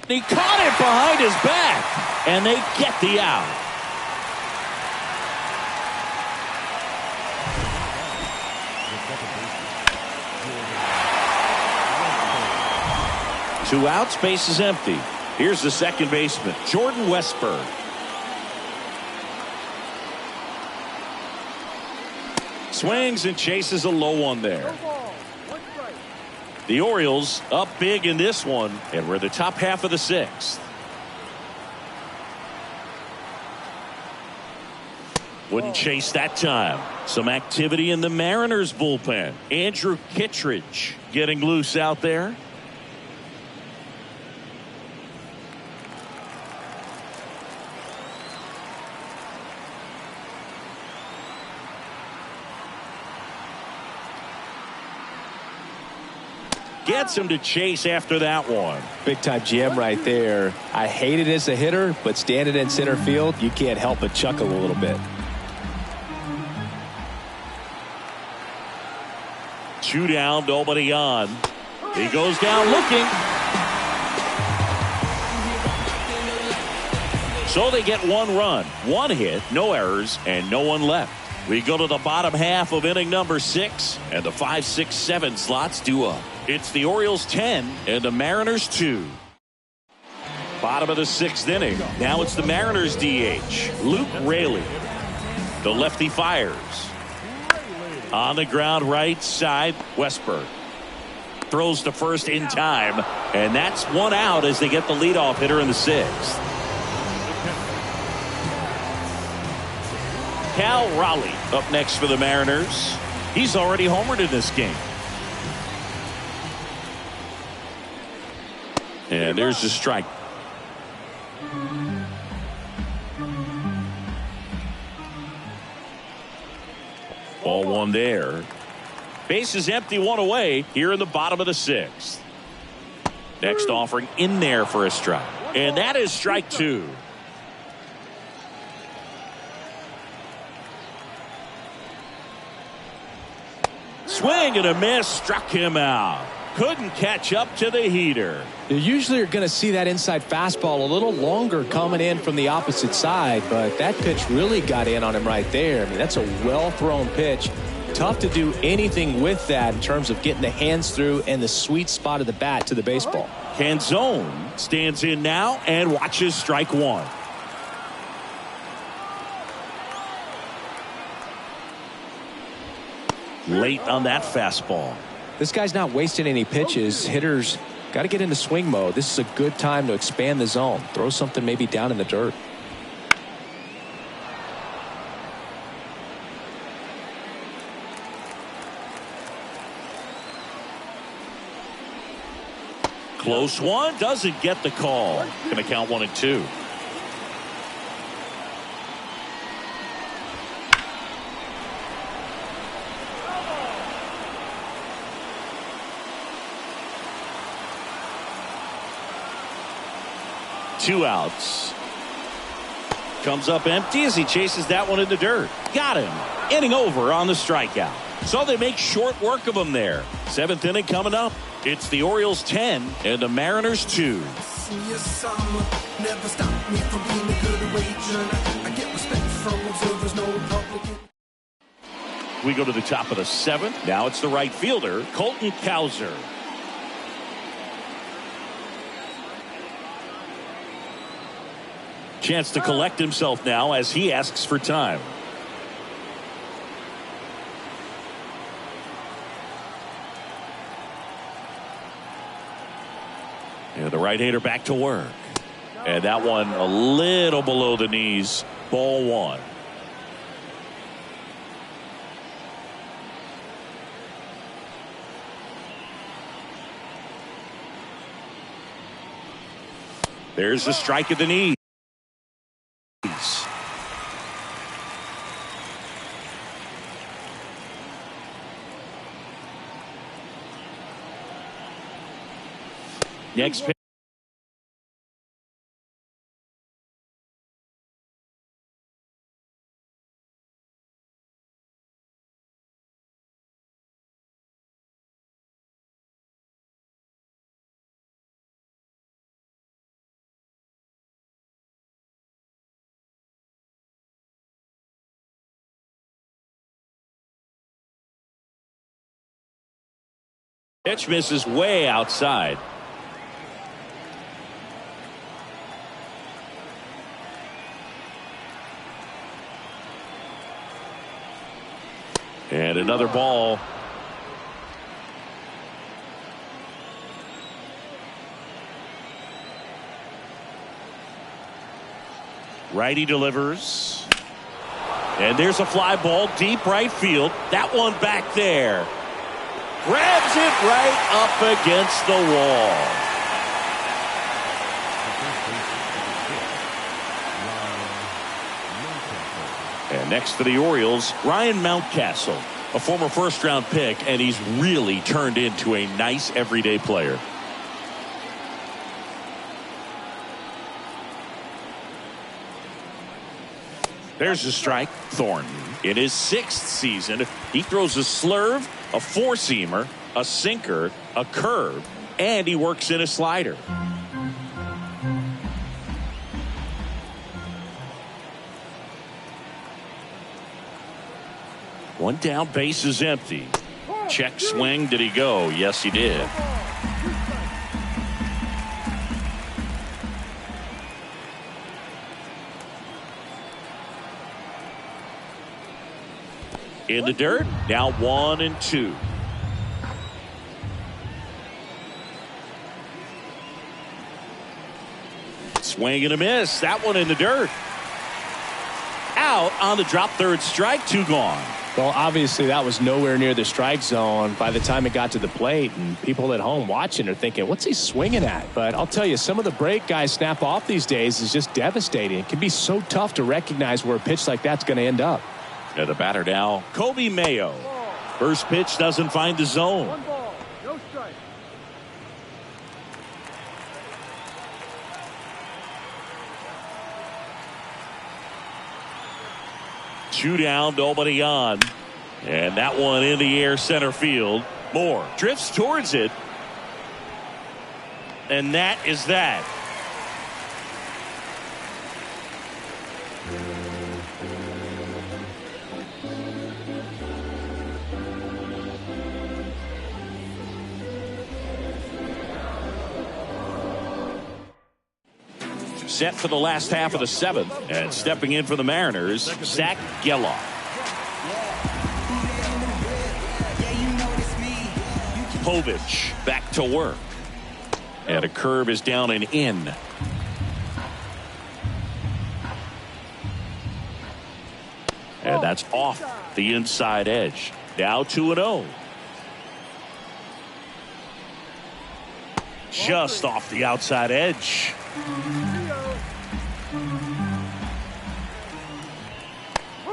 He caught it behind his back, and they get the out. Two outs, base is empty. Here's the second baseman, Jordan Westburg. Swings and chases a low one there.
No ball. One strike.
The Orioles up big in this one, and we're the top half of the sixth. Wouldn't chase that time. Some activity in the Mariners bullpen. Andrew Kittredge getting loose out there. Gets him to chase after that one.
Big time jam right there. I hate it as a hitter, but standing in center field, you can't help but chuckle a little bit.
2 down, nobody on. He goes down looking. So they get 1 run, 1 hit, no errors, and no one left. We go to the bottom half of inning number 6, and the 5, 6, 7 slots due up. It's the Orioles 10 and the Mariners 2. Bottom of the 6th inning. Now it's the Mariners DH, Luke Raley. The lefty fires. On the ground right side, Westburg throws to first in time, and that's 1 out as they get the leadoff hitter in the 6th. Cal Raleigh up next for the Mariners. He's already homered in this game. And there's the strike. Ball 1 there. Base is empty, 1 away here in the bottom of the 6th. Next offering in there for a strike. And that is strike 2. Swing and a miss, struck him out. Couldn't catch up to the heater.
You usually are going to see that inside fastball a little longer coming in from the opposite side, but that pitch really got in on him right there. I mean, that's a well-thrown pitch. Tough to do anything with that in terms of getting the hands through and the sweet spot of the bat to the baseball.
Canzone stands in now and watches strike 1. Late on that fastball.
This guy's not wasting any pitches. Hitters got to get into swing mode. This is a good time to expand the zone. Throw something maybe down in the dirt.
Close one, doesn't get the call. Going to count 1 and 2. Two outs. Comes up empty as he chases that one in the dirt. Got him. Inning over on the strikeout. So they make short work of him there. 7th inning coming up. It's the Orioles 10 and the Mariners 2. We go to the top of the 7th. Now it's the right fielder, Colton Cowser. Chance to collect himself now as he asks for time. And the right-hander back to work. And that one a little below the knees. Ball 1. There's the strike at the knee. Next pitch. Pitch misses way outside. And another ball. Righty delivers. And there's a fly ball deep right field. That one back there. Grabs it right up against the wall. And next for the Orioles, Ryan Mountcastle, a former first-round pick, and he's really turned into a nice everyday player. There's a strike. Thornton in his 6th season. He throws a slurve, a four-seamer, a sinker, a curve, and he works in a slider. One down, base is empty. Check swing. Did he go? Yes, he did. In the dirt. Now 1-2. Swing and a miss. That one in the dirt. Out on the drop. Third strike. 2 gone.
Well, obviously that was nowhere near the strike zone by the time it got to the plate, and people at home watching are thinking, what's he swinging at? But I'll tell you, some of the break guys snap off these days is just devastating. It can be so tough to recognize where a pitch like that's going to end up.
And the batter now, Kobe Mayo. First pitch doesn't find the zone.
1 ball, no strike.
Two down, nobody on. And that one in the air, center field. Moore drifts towards it. And that is that. Set for the last half of the 7th, and stepping in for the Mariners, Zach Geloff. Povich back to work, and a curve is down and in. And that's off the inside edge. Now 2-0. Just off the outside edge.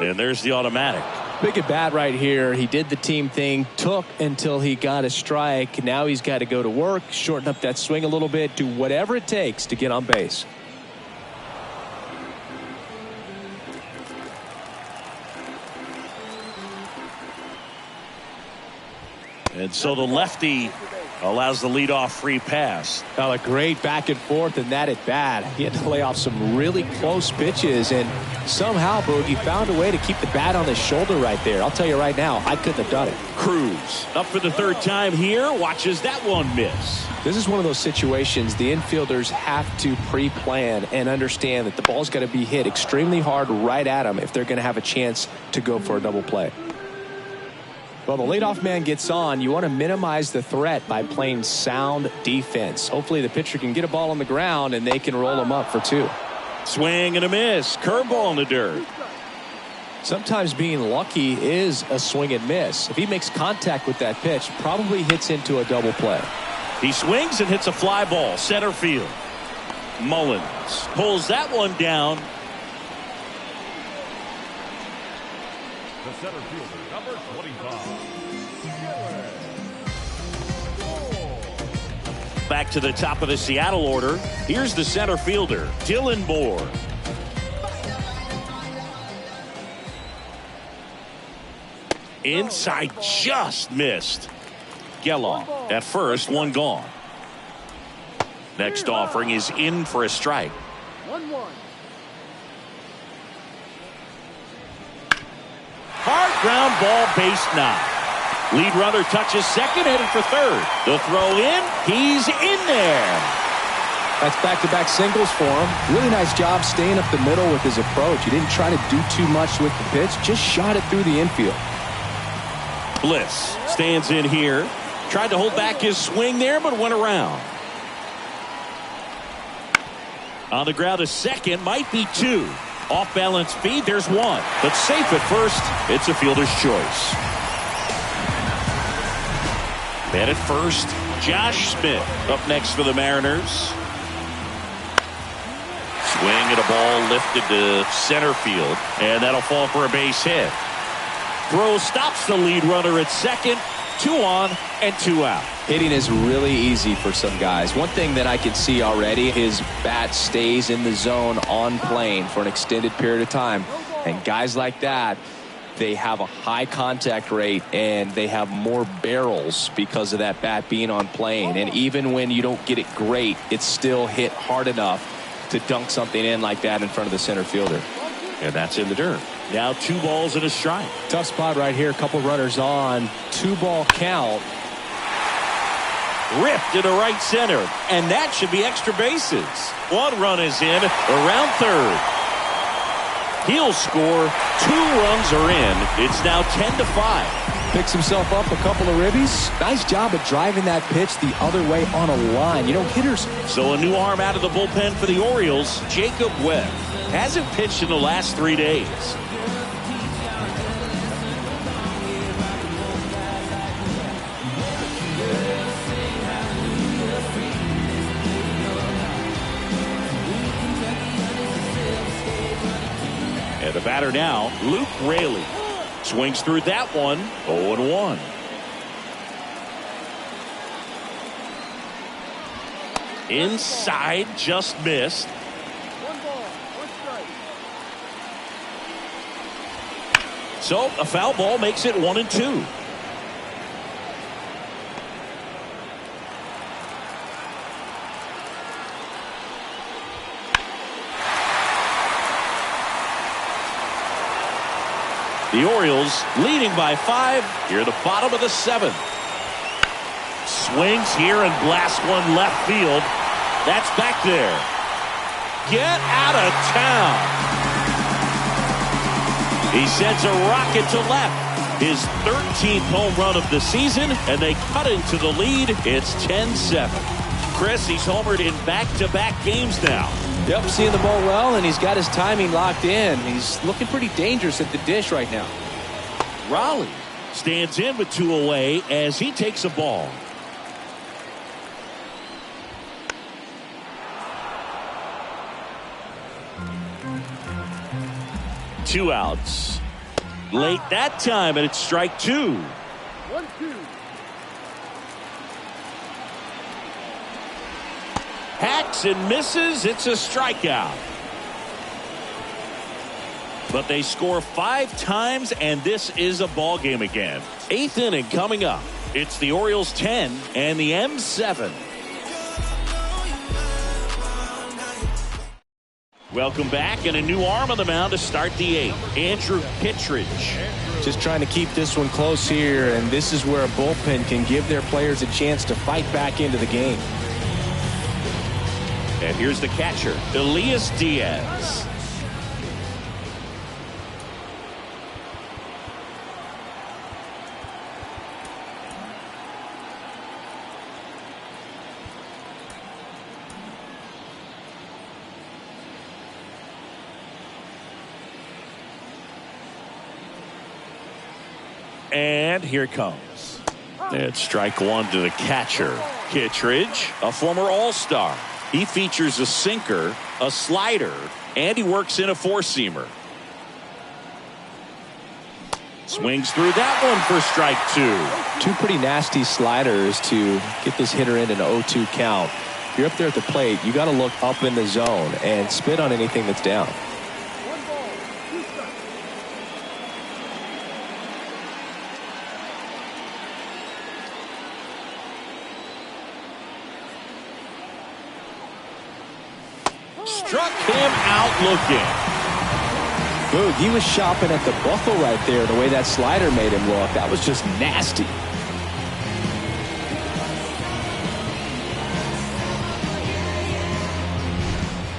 And there's the automatic.
Big at bat right here. He did the team thing, took until he got a strike. Now he's got to go to work, shorten up that swing a little bit, do whatever it takes to get on base.
And so the lefty allows the leadoff free pass.
A great back and forth in that at bat. He had to lay off some really close pitches, and somehow Boogie found a way to keep the bat on his shoulder right there. I'll tell you right now, I couldn't have done it.
Cruz up for the 3rd time here, watches that one miss.
This is one of those situations the infielders have to pre-plan and understand that the ball's got to be hit extremely hard right at them if they're going to have a chance to go for a double play. Well, the leadoff man gets on. You want to minimize the threat by playing sound defense. Hopefully the pitcher can get a ball on the ground and they can roll him up for 2.
Swing and a miss. Curveball in the dirt.
Sometimes being lucky is a swing and miss. If he makes contact with that pitch, probably hits into a double play.
He swings and hits a fly ball center field. Mullins pulls that one down.
The center fielder, number 25.
Back to the top of the Seattle order. Here's the center fielder, Dylan Moore. Inside, just missed. Geloff at first, one gone. Next offering is in for a strike.
1-1.
Hard ground ball, base knock. Lead runner touches second, headed for third. The throw in, he's in there.
That's back-to-back singles for him. Really nice job staying up the middle with his approach. He didn't try to do too much with the pitch, just shot it through the infield.
Bliss stands in here. Tried to hold back his swing there, but went around. On the ground, a second, might be two. Off balance speed, there's one. But safe at first, it's a fielder's choice. Man at first, Josh Smith up next for the Mariners. Swing at a ball lifted to center field, and that'll fall for a base hit. Throw stops the lead runner at second. 2 on and 2 out.
Hitting is really easy for some guys. One thing that I can see already, his bat stays in the zone on plane for an extended period of time. And guys like that, they have a high contact rate and they have more barrels because of that bat being on plane. And even when you don't get it great, it's still hit hard enough to dunk something in like that in front of the center fielder.
And that's in the dirt. Now 2 balls and a strike.
Tough spot right here. A couple runners on. 2-ball count.
Ripped into right center. And that should be extra bases. 1 run is in. Around third. He'll score. 2 runs are in. It's now 10-5.
Picks himself up a couple of ribbies. Nice job of driving that pitch the other way on a line. You know, hitters.
So a new arm out of the bullpen for the Orioles, Jacob Webb. Hasn't pitched in the last 3 days. And the batter now, Luke Raley. Swings through that one, 0-1. Inside, just missed.
1 ball, 1 strike.
So a foul ball makes it 1-2. The Orioles leading by 5 here at the bottom of the 7th. Swings here and blasts one left field. That's back there. Get out of town. He sends a rocket to left. His 13th home run of the season, and they cut into the lead. It's 10-7. Chris, he's homered in back-to-back games now.
Yep, seeing the ball well, and he's got his timing locked in. He's looking pretty dangerous at the dish right now.
Raleigh stands in with 2 away as he takes a ball. Two outs. Late that time, and it's strike 2.
1-2.
Hacks and misses. It's a strikeout. But they score 5 times, and this is a ball game again. 8th inning coming up. It's the Orioles 10 and the M7. Welcome back, and a new arm on the mound to start the 8th. Andrew Kittredge.
Just trying to keep this one close here, and this is where a bullpen can give their players a chance to fight back into the game.
And here's the catcher, Elias Diaz. And here it comes. It's strike 1 to the catcher. Kittredge, a former All-Star. He features a sinker, a slider, and he works in a 4-seamer. Swings through that one for strike 2.
2 pretty nasty sliders to get this hitter in an 0-2 count. If you're up there at the plate, you got to look up in the zone and spit on anything that's down.
1 ball, 2 strikes.
Struck him out looking.
Boog, he was shopping at the buckle right there, the way that slider made him look. That was just nasty.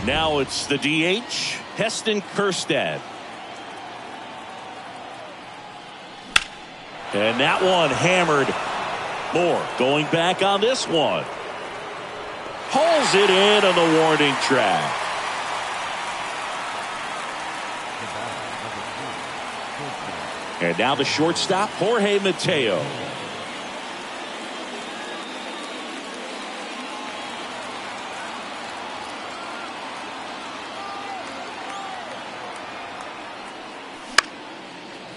Now it's the DH, Heston Kjerstad. And that one hammered. Moore going back on this one. Pulls it in on the warning track. And now the shortstop, Jorge Mateo.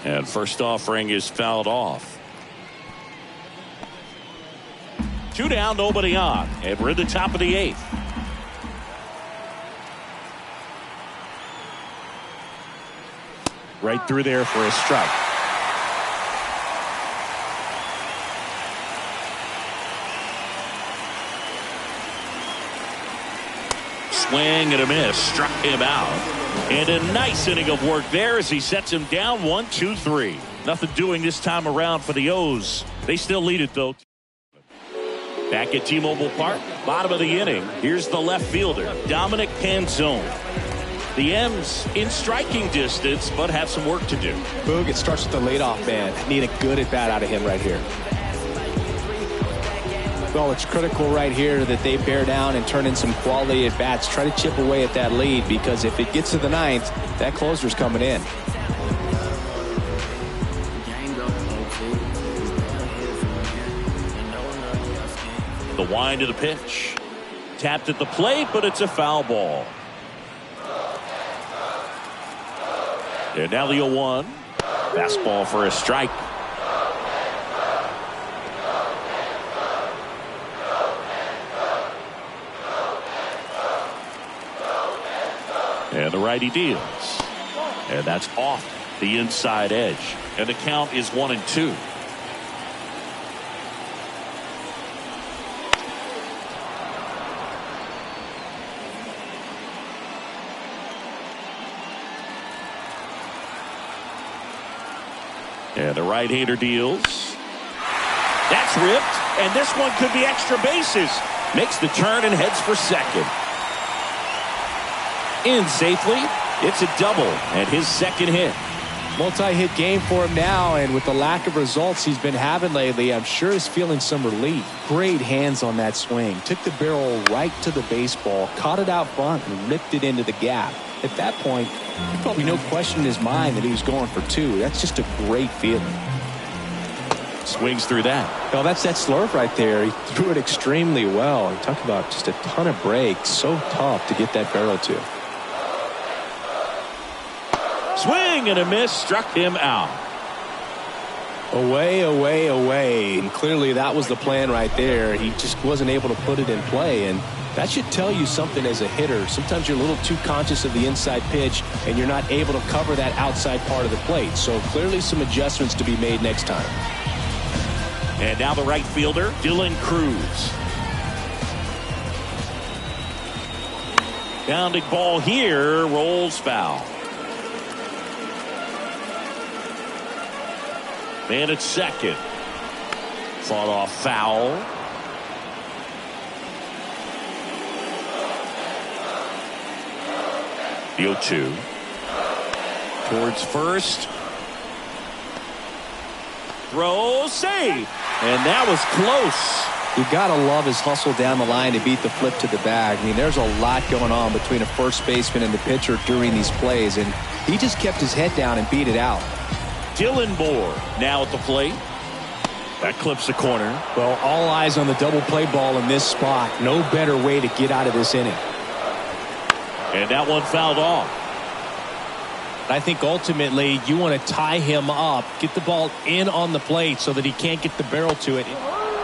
And first offering is fouled off. 2 down, nobody on. And we're at the top of the 8th.
Right through there for a strike.
Swing and a miss. Struck him out. And a nice inning of work there as he sets him down 1-2-3. Nothing doing this time around for the O's. They still lead it, though. Back at T-Mobile Park, bottom of the inning. Here's the left fielder, Dominic Canzone. The M's in striking distance, but have some work to do.
Boog, it starts with the leadoff man. Need a good at bat out of him right here. Well, it's critical right here that they bear down and turn in some quality at bats. Try to chip away at that lead, because if it gets to the 9th, that closer's coming in.
The wind of the pitch. Tapped at the plate, but it's a foul ball. And now the 0-1. Fastball for a strike. And the righty deals. And that's off the inside edge. And the count is 1-2. And the right-hander deals. That's ripped. And this one could be extra bases. Makes the turn and heads for second. In safely. It's a double and his second hit.
Multi-hit game for him now, and with the lack of results he's been having lately, I'm sure he's feeling some relief. Great hands on that swing. Took the barrel right to the baseball, caught it out front, and ripped it into the gap. At that point, there's probably no question in his mind that he was going for 2. That's just a great feeling.
Swings through that.
Well, that's that slurve right there. He threw it extremely well. You talk about just a ton of breaks. So tough to get that barrel to.
Swing and a miss. Struck him out.
Away, away, away. And clearly that was the plan right there. He just wasn't able to put it in play. And that should tell you something as a hitter. Sometimes you're a little too conscious of the inside pitch and you're not able to cover that outside part of the plate. So clearly some adjustments to be made next time.
And now the right fielder, Dylan Cruz. Pounding ball here, rolls foul. Man at second. Fought off foul. The 0-2. Towards first. Throw, save. And that was close.
You gotta love his hustle down the line to beat the flip to the bag. I mean, there's a lot going on between a first baseman and the pitcher during these plays, and he just kept his head down and beat it out.
Dylan Moore now at the plate. That clips the corner.
Well, all eyes on the double play ball in this spot. No better way to get out of this inning.
And that one fouled off.
I think ultimately you want to tie him up, get the ball in on the plate so that he can't get the barrel to it.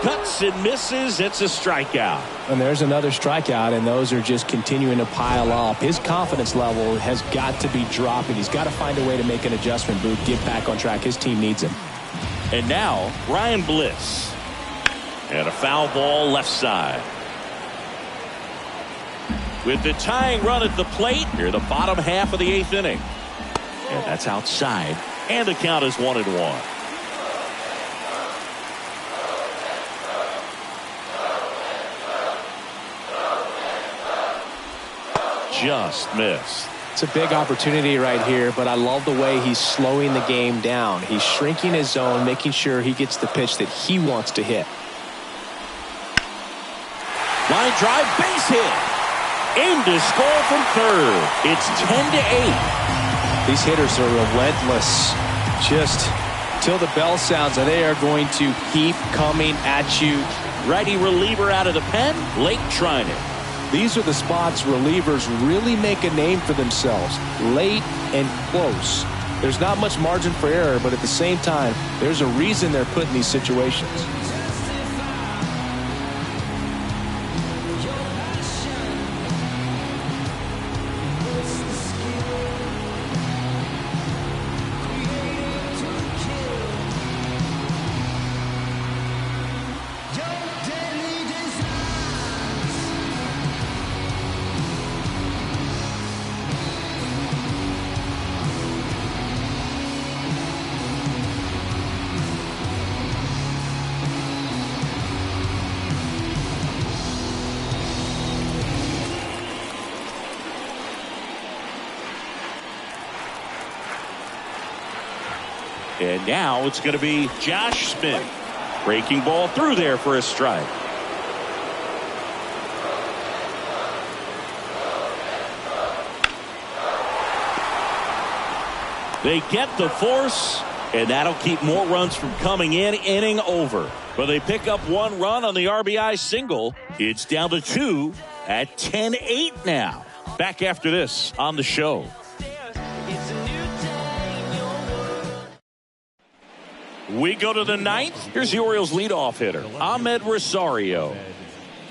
Cuts and misses. It's a strikeout.
And there's another strikeout, and those are just continuing to pile up. His confidence level has got to be dropping. He's got to find a way to make an adjustment, Boog, get back on track. His team needs him.
And now Ryan Bliss. And a foul ball left side. With the tying run at the plate, here the bottom half of the 8th inning. And that's outside. And the count is 1-1. Just missed.
It's a big opportunity right here, but I love the way he's slowing the game down. He's shrinking his zone, making sure he gets the pitch that he wants to hit.
Line drive, base hit. Aimed to score from third. It's 10-8.
These hitters are relentless. Just till the bell sounds, and they are going to keep coming at you.
Righty reliever out of the pen. Lake trying it.
These are the spots relievers really make a name for themselves. Late and close. There's not much margin for error, but at the same time, there's a reason they're put in these situations.
And now it's going to be Josh Smith. Breaking ball through there for a strike. They get the force, and that'll keep more runs from coming in. Inning over. But they pick up one run on the RBI single. It's down to 2 at 10-8 now. Back after this on the show. We go to the ninth. Here's the Orioles leadoff hitter, Ahmed Rosario.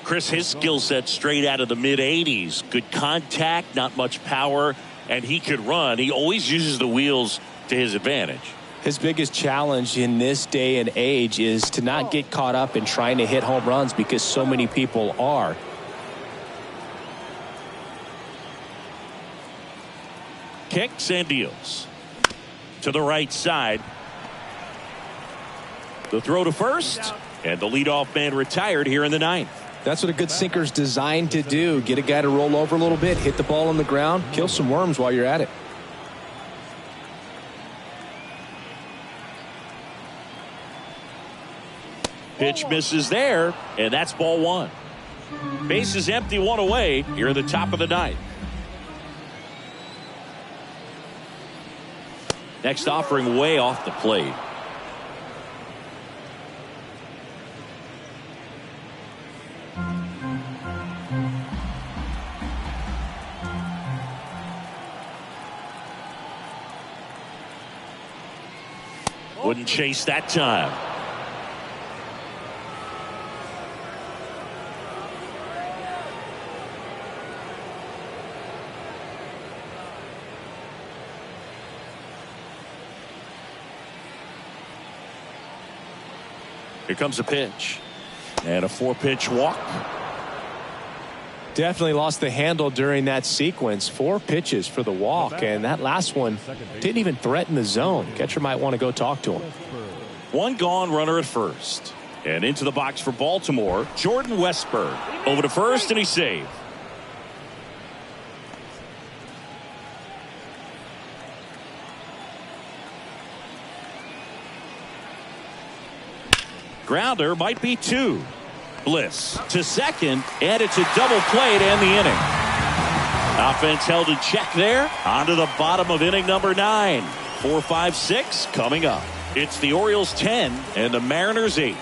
Chris, his skill set straight out of the mid-80s. Good contact, not much power, and he could run. He always uses the wheels to his advantage.
His biggest challenge in this day and age is to not get caught up in trying to hit home runs because so many people are.
Kicks and deals. To the right side. The throw to first, and the leadoff man retired here in the ninth.
That's what a good sinker's designed to do. Get a guy to roll over a little bit, hit the ball on the ground, kill some worms while you're at it.
Pitch misses there, and that's ball one. Base is empty, one away here at the top of the ninth. Next offering way off the plate. Wouldn't chase that time. Here comes a pitch. And a 4-pitch walk.
Definitely lost the handle during that sequence. 4 pitches for the walk, and that last one didn't even threaten the zone. Catcher might want to go talk to him.
One gone, runner at first. And into the box for Baltimore, Jordan Westburg. Over to first, and he's saved. Grounder might be 2. Bliss to second, and it's a double play to end the inning. Offense held in check there. On to the bottom of inning number 9. 4, 5, 6 coming up. It's the Orioles 10 and the Mariners 8.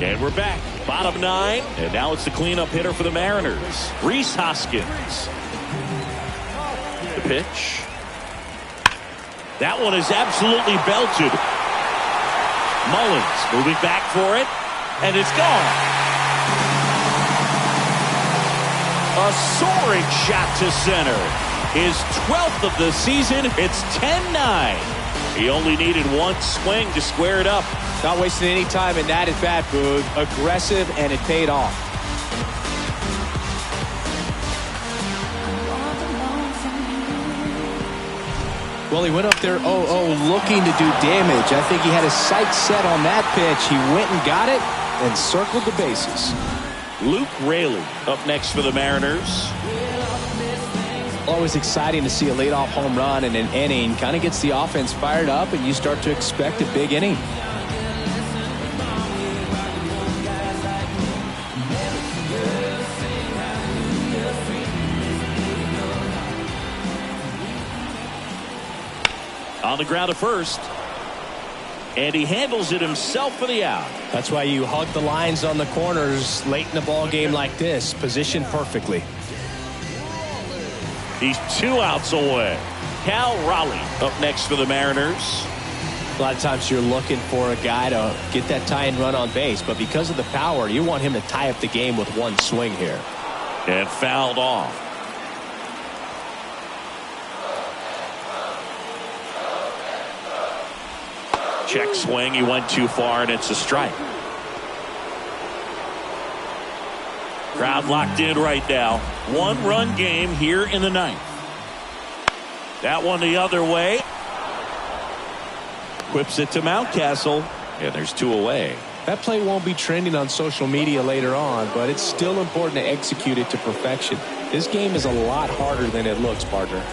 And we're back. Bottom 9, and now it's the cleanup hitter for the Mariners, Rhys Hoskins. The pitch. That one is absolutely belted. Mullins moving back for it, and it's gone. A soaring shot to center. His 12th of the season. It's 10-9. He only needed one swing to square it up.
Not wasting any time in that at bat, Boog. Aggressive, and it paid off. Well, he went up there 0-0 looking to do damage. I think he had his sights set on that pitch. He went and got it, and circled the bases.
Luke Raley up next for the Mariners.
Always exciting to see a leadoff home run in an inning. Kind of gets the offense fired up, and you start to expect a big inning.
On the ground to first. And he handles it himself for the out.
That's why you hug the lines on the corners late in a ball game like this. Positioned perfectly.
He's 2 outs away. Cal Raleigh up next for the Mariners.
A lot of times you're looking for a guy to get that tying run on base, but because of the power, you want him to tie up the game with one swing here.
And fouled off. Check swing. He went too far, and it's a strike. Crowd locked in right now. 1-run game here in the 9th. That one the other way. Whips it to Mountcastle, and there's 2 away.
That play won't be trending on social media later on, but it's still important to execute it to perfection. This game is a lot harder than it looks, partner.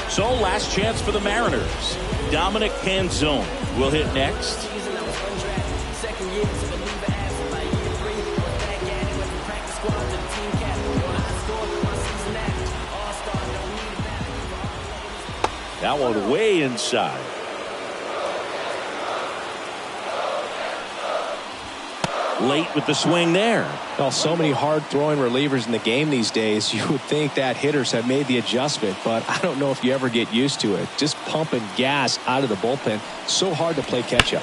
So last chance for the Mariners. Dominic Canzone will hit next. That one way inside. Late with the swing there.
Well, so many hard throwing relievers in the game these days, you would think that hitters have made the adjustment, but I don't know if you ever get used to it. Just pumping gas out of the bullpen. So hard to play catch up.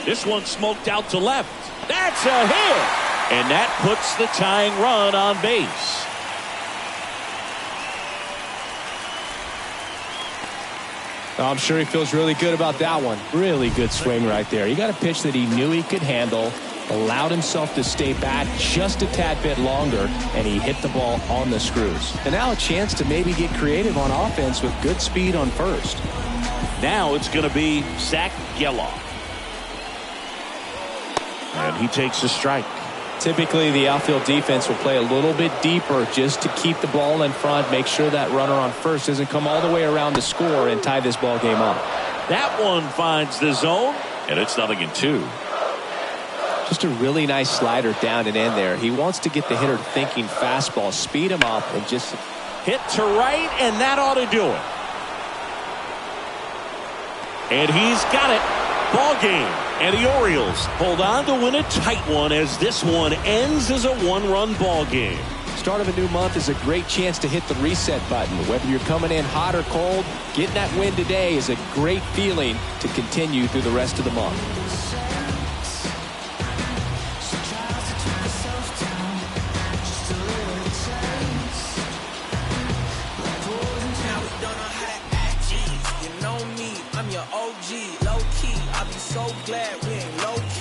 This one smoked out to left. That's a hit. And that puts the tying run on base.
I'm sure he feels really good about that one. Really good swing right there. He got a pitch that he knew he could handle, allowed himself to stay back just a tad bit longer, and he hit the ball on the screws. And now a chance to maybe get creative on offense with good speed on first.
Now it's going to be Zach Geloff. And he takes a strike.
Typically, the outfield defense will play a little bit deeper just to keep the ball in front, make sure that runner on first doesn't come all the way around to score and tie this ball game up.
That one finds the zone, and it's 0-2.
Just a really nice slider down and in there. He wants to get the hitter thinking fastball, speed him up, and just
hit to right, and that ought to do it. And he's got it. Ball game. And the Orioles hold on to win a tight one as this one ends as a 1-run ball game.
Start of a new month is a great chance to hit the reset button. Whether you're coming in hot or cold, getting that win today is a great feeling to continue through the rest of the month.
I'm your OG, low key. I be so glad we ain't low key.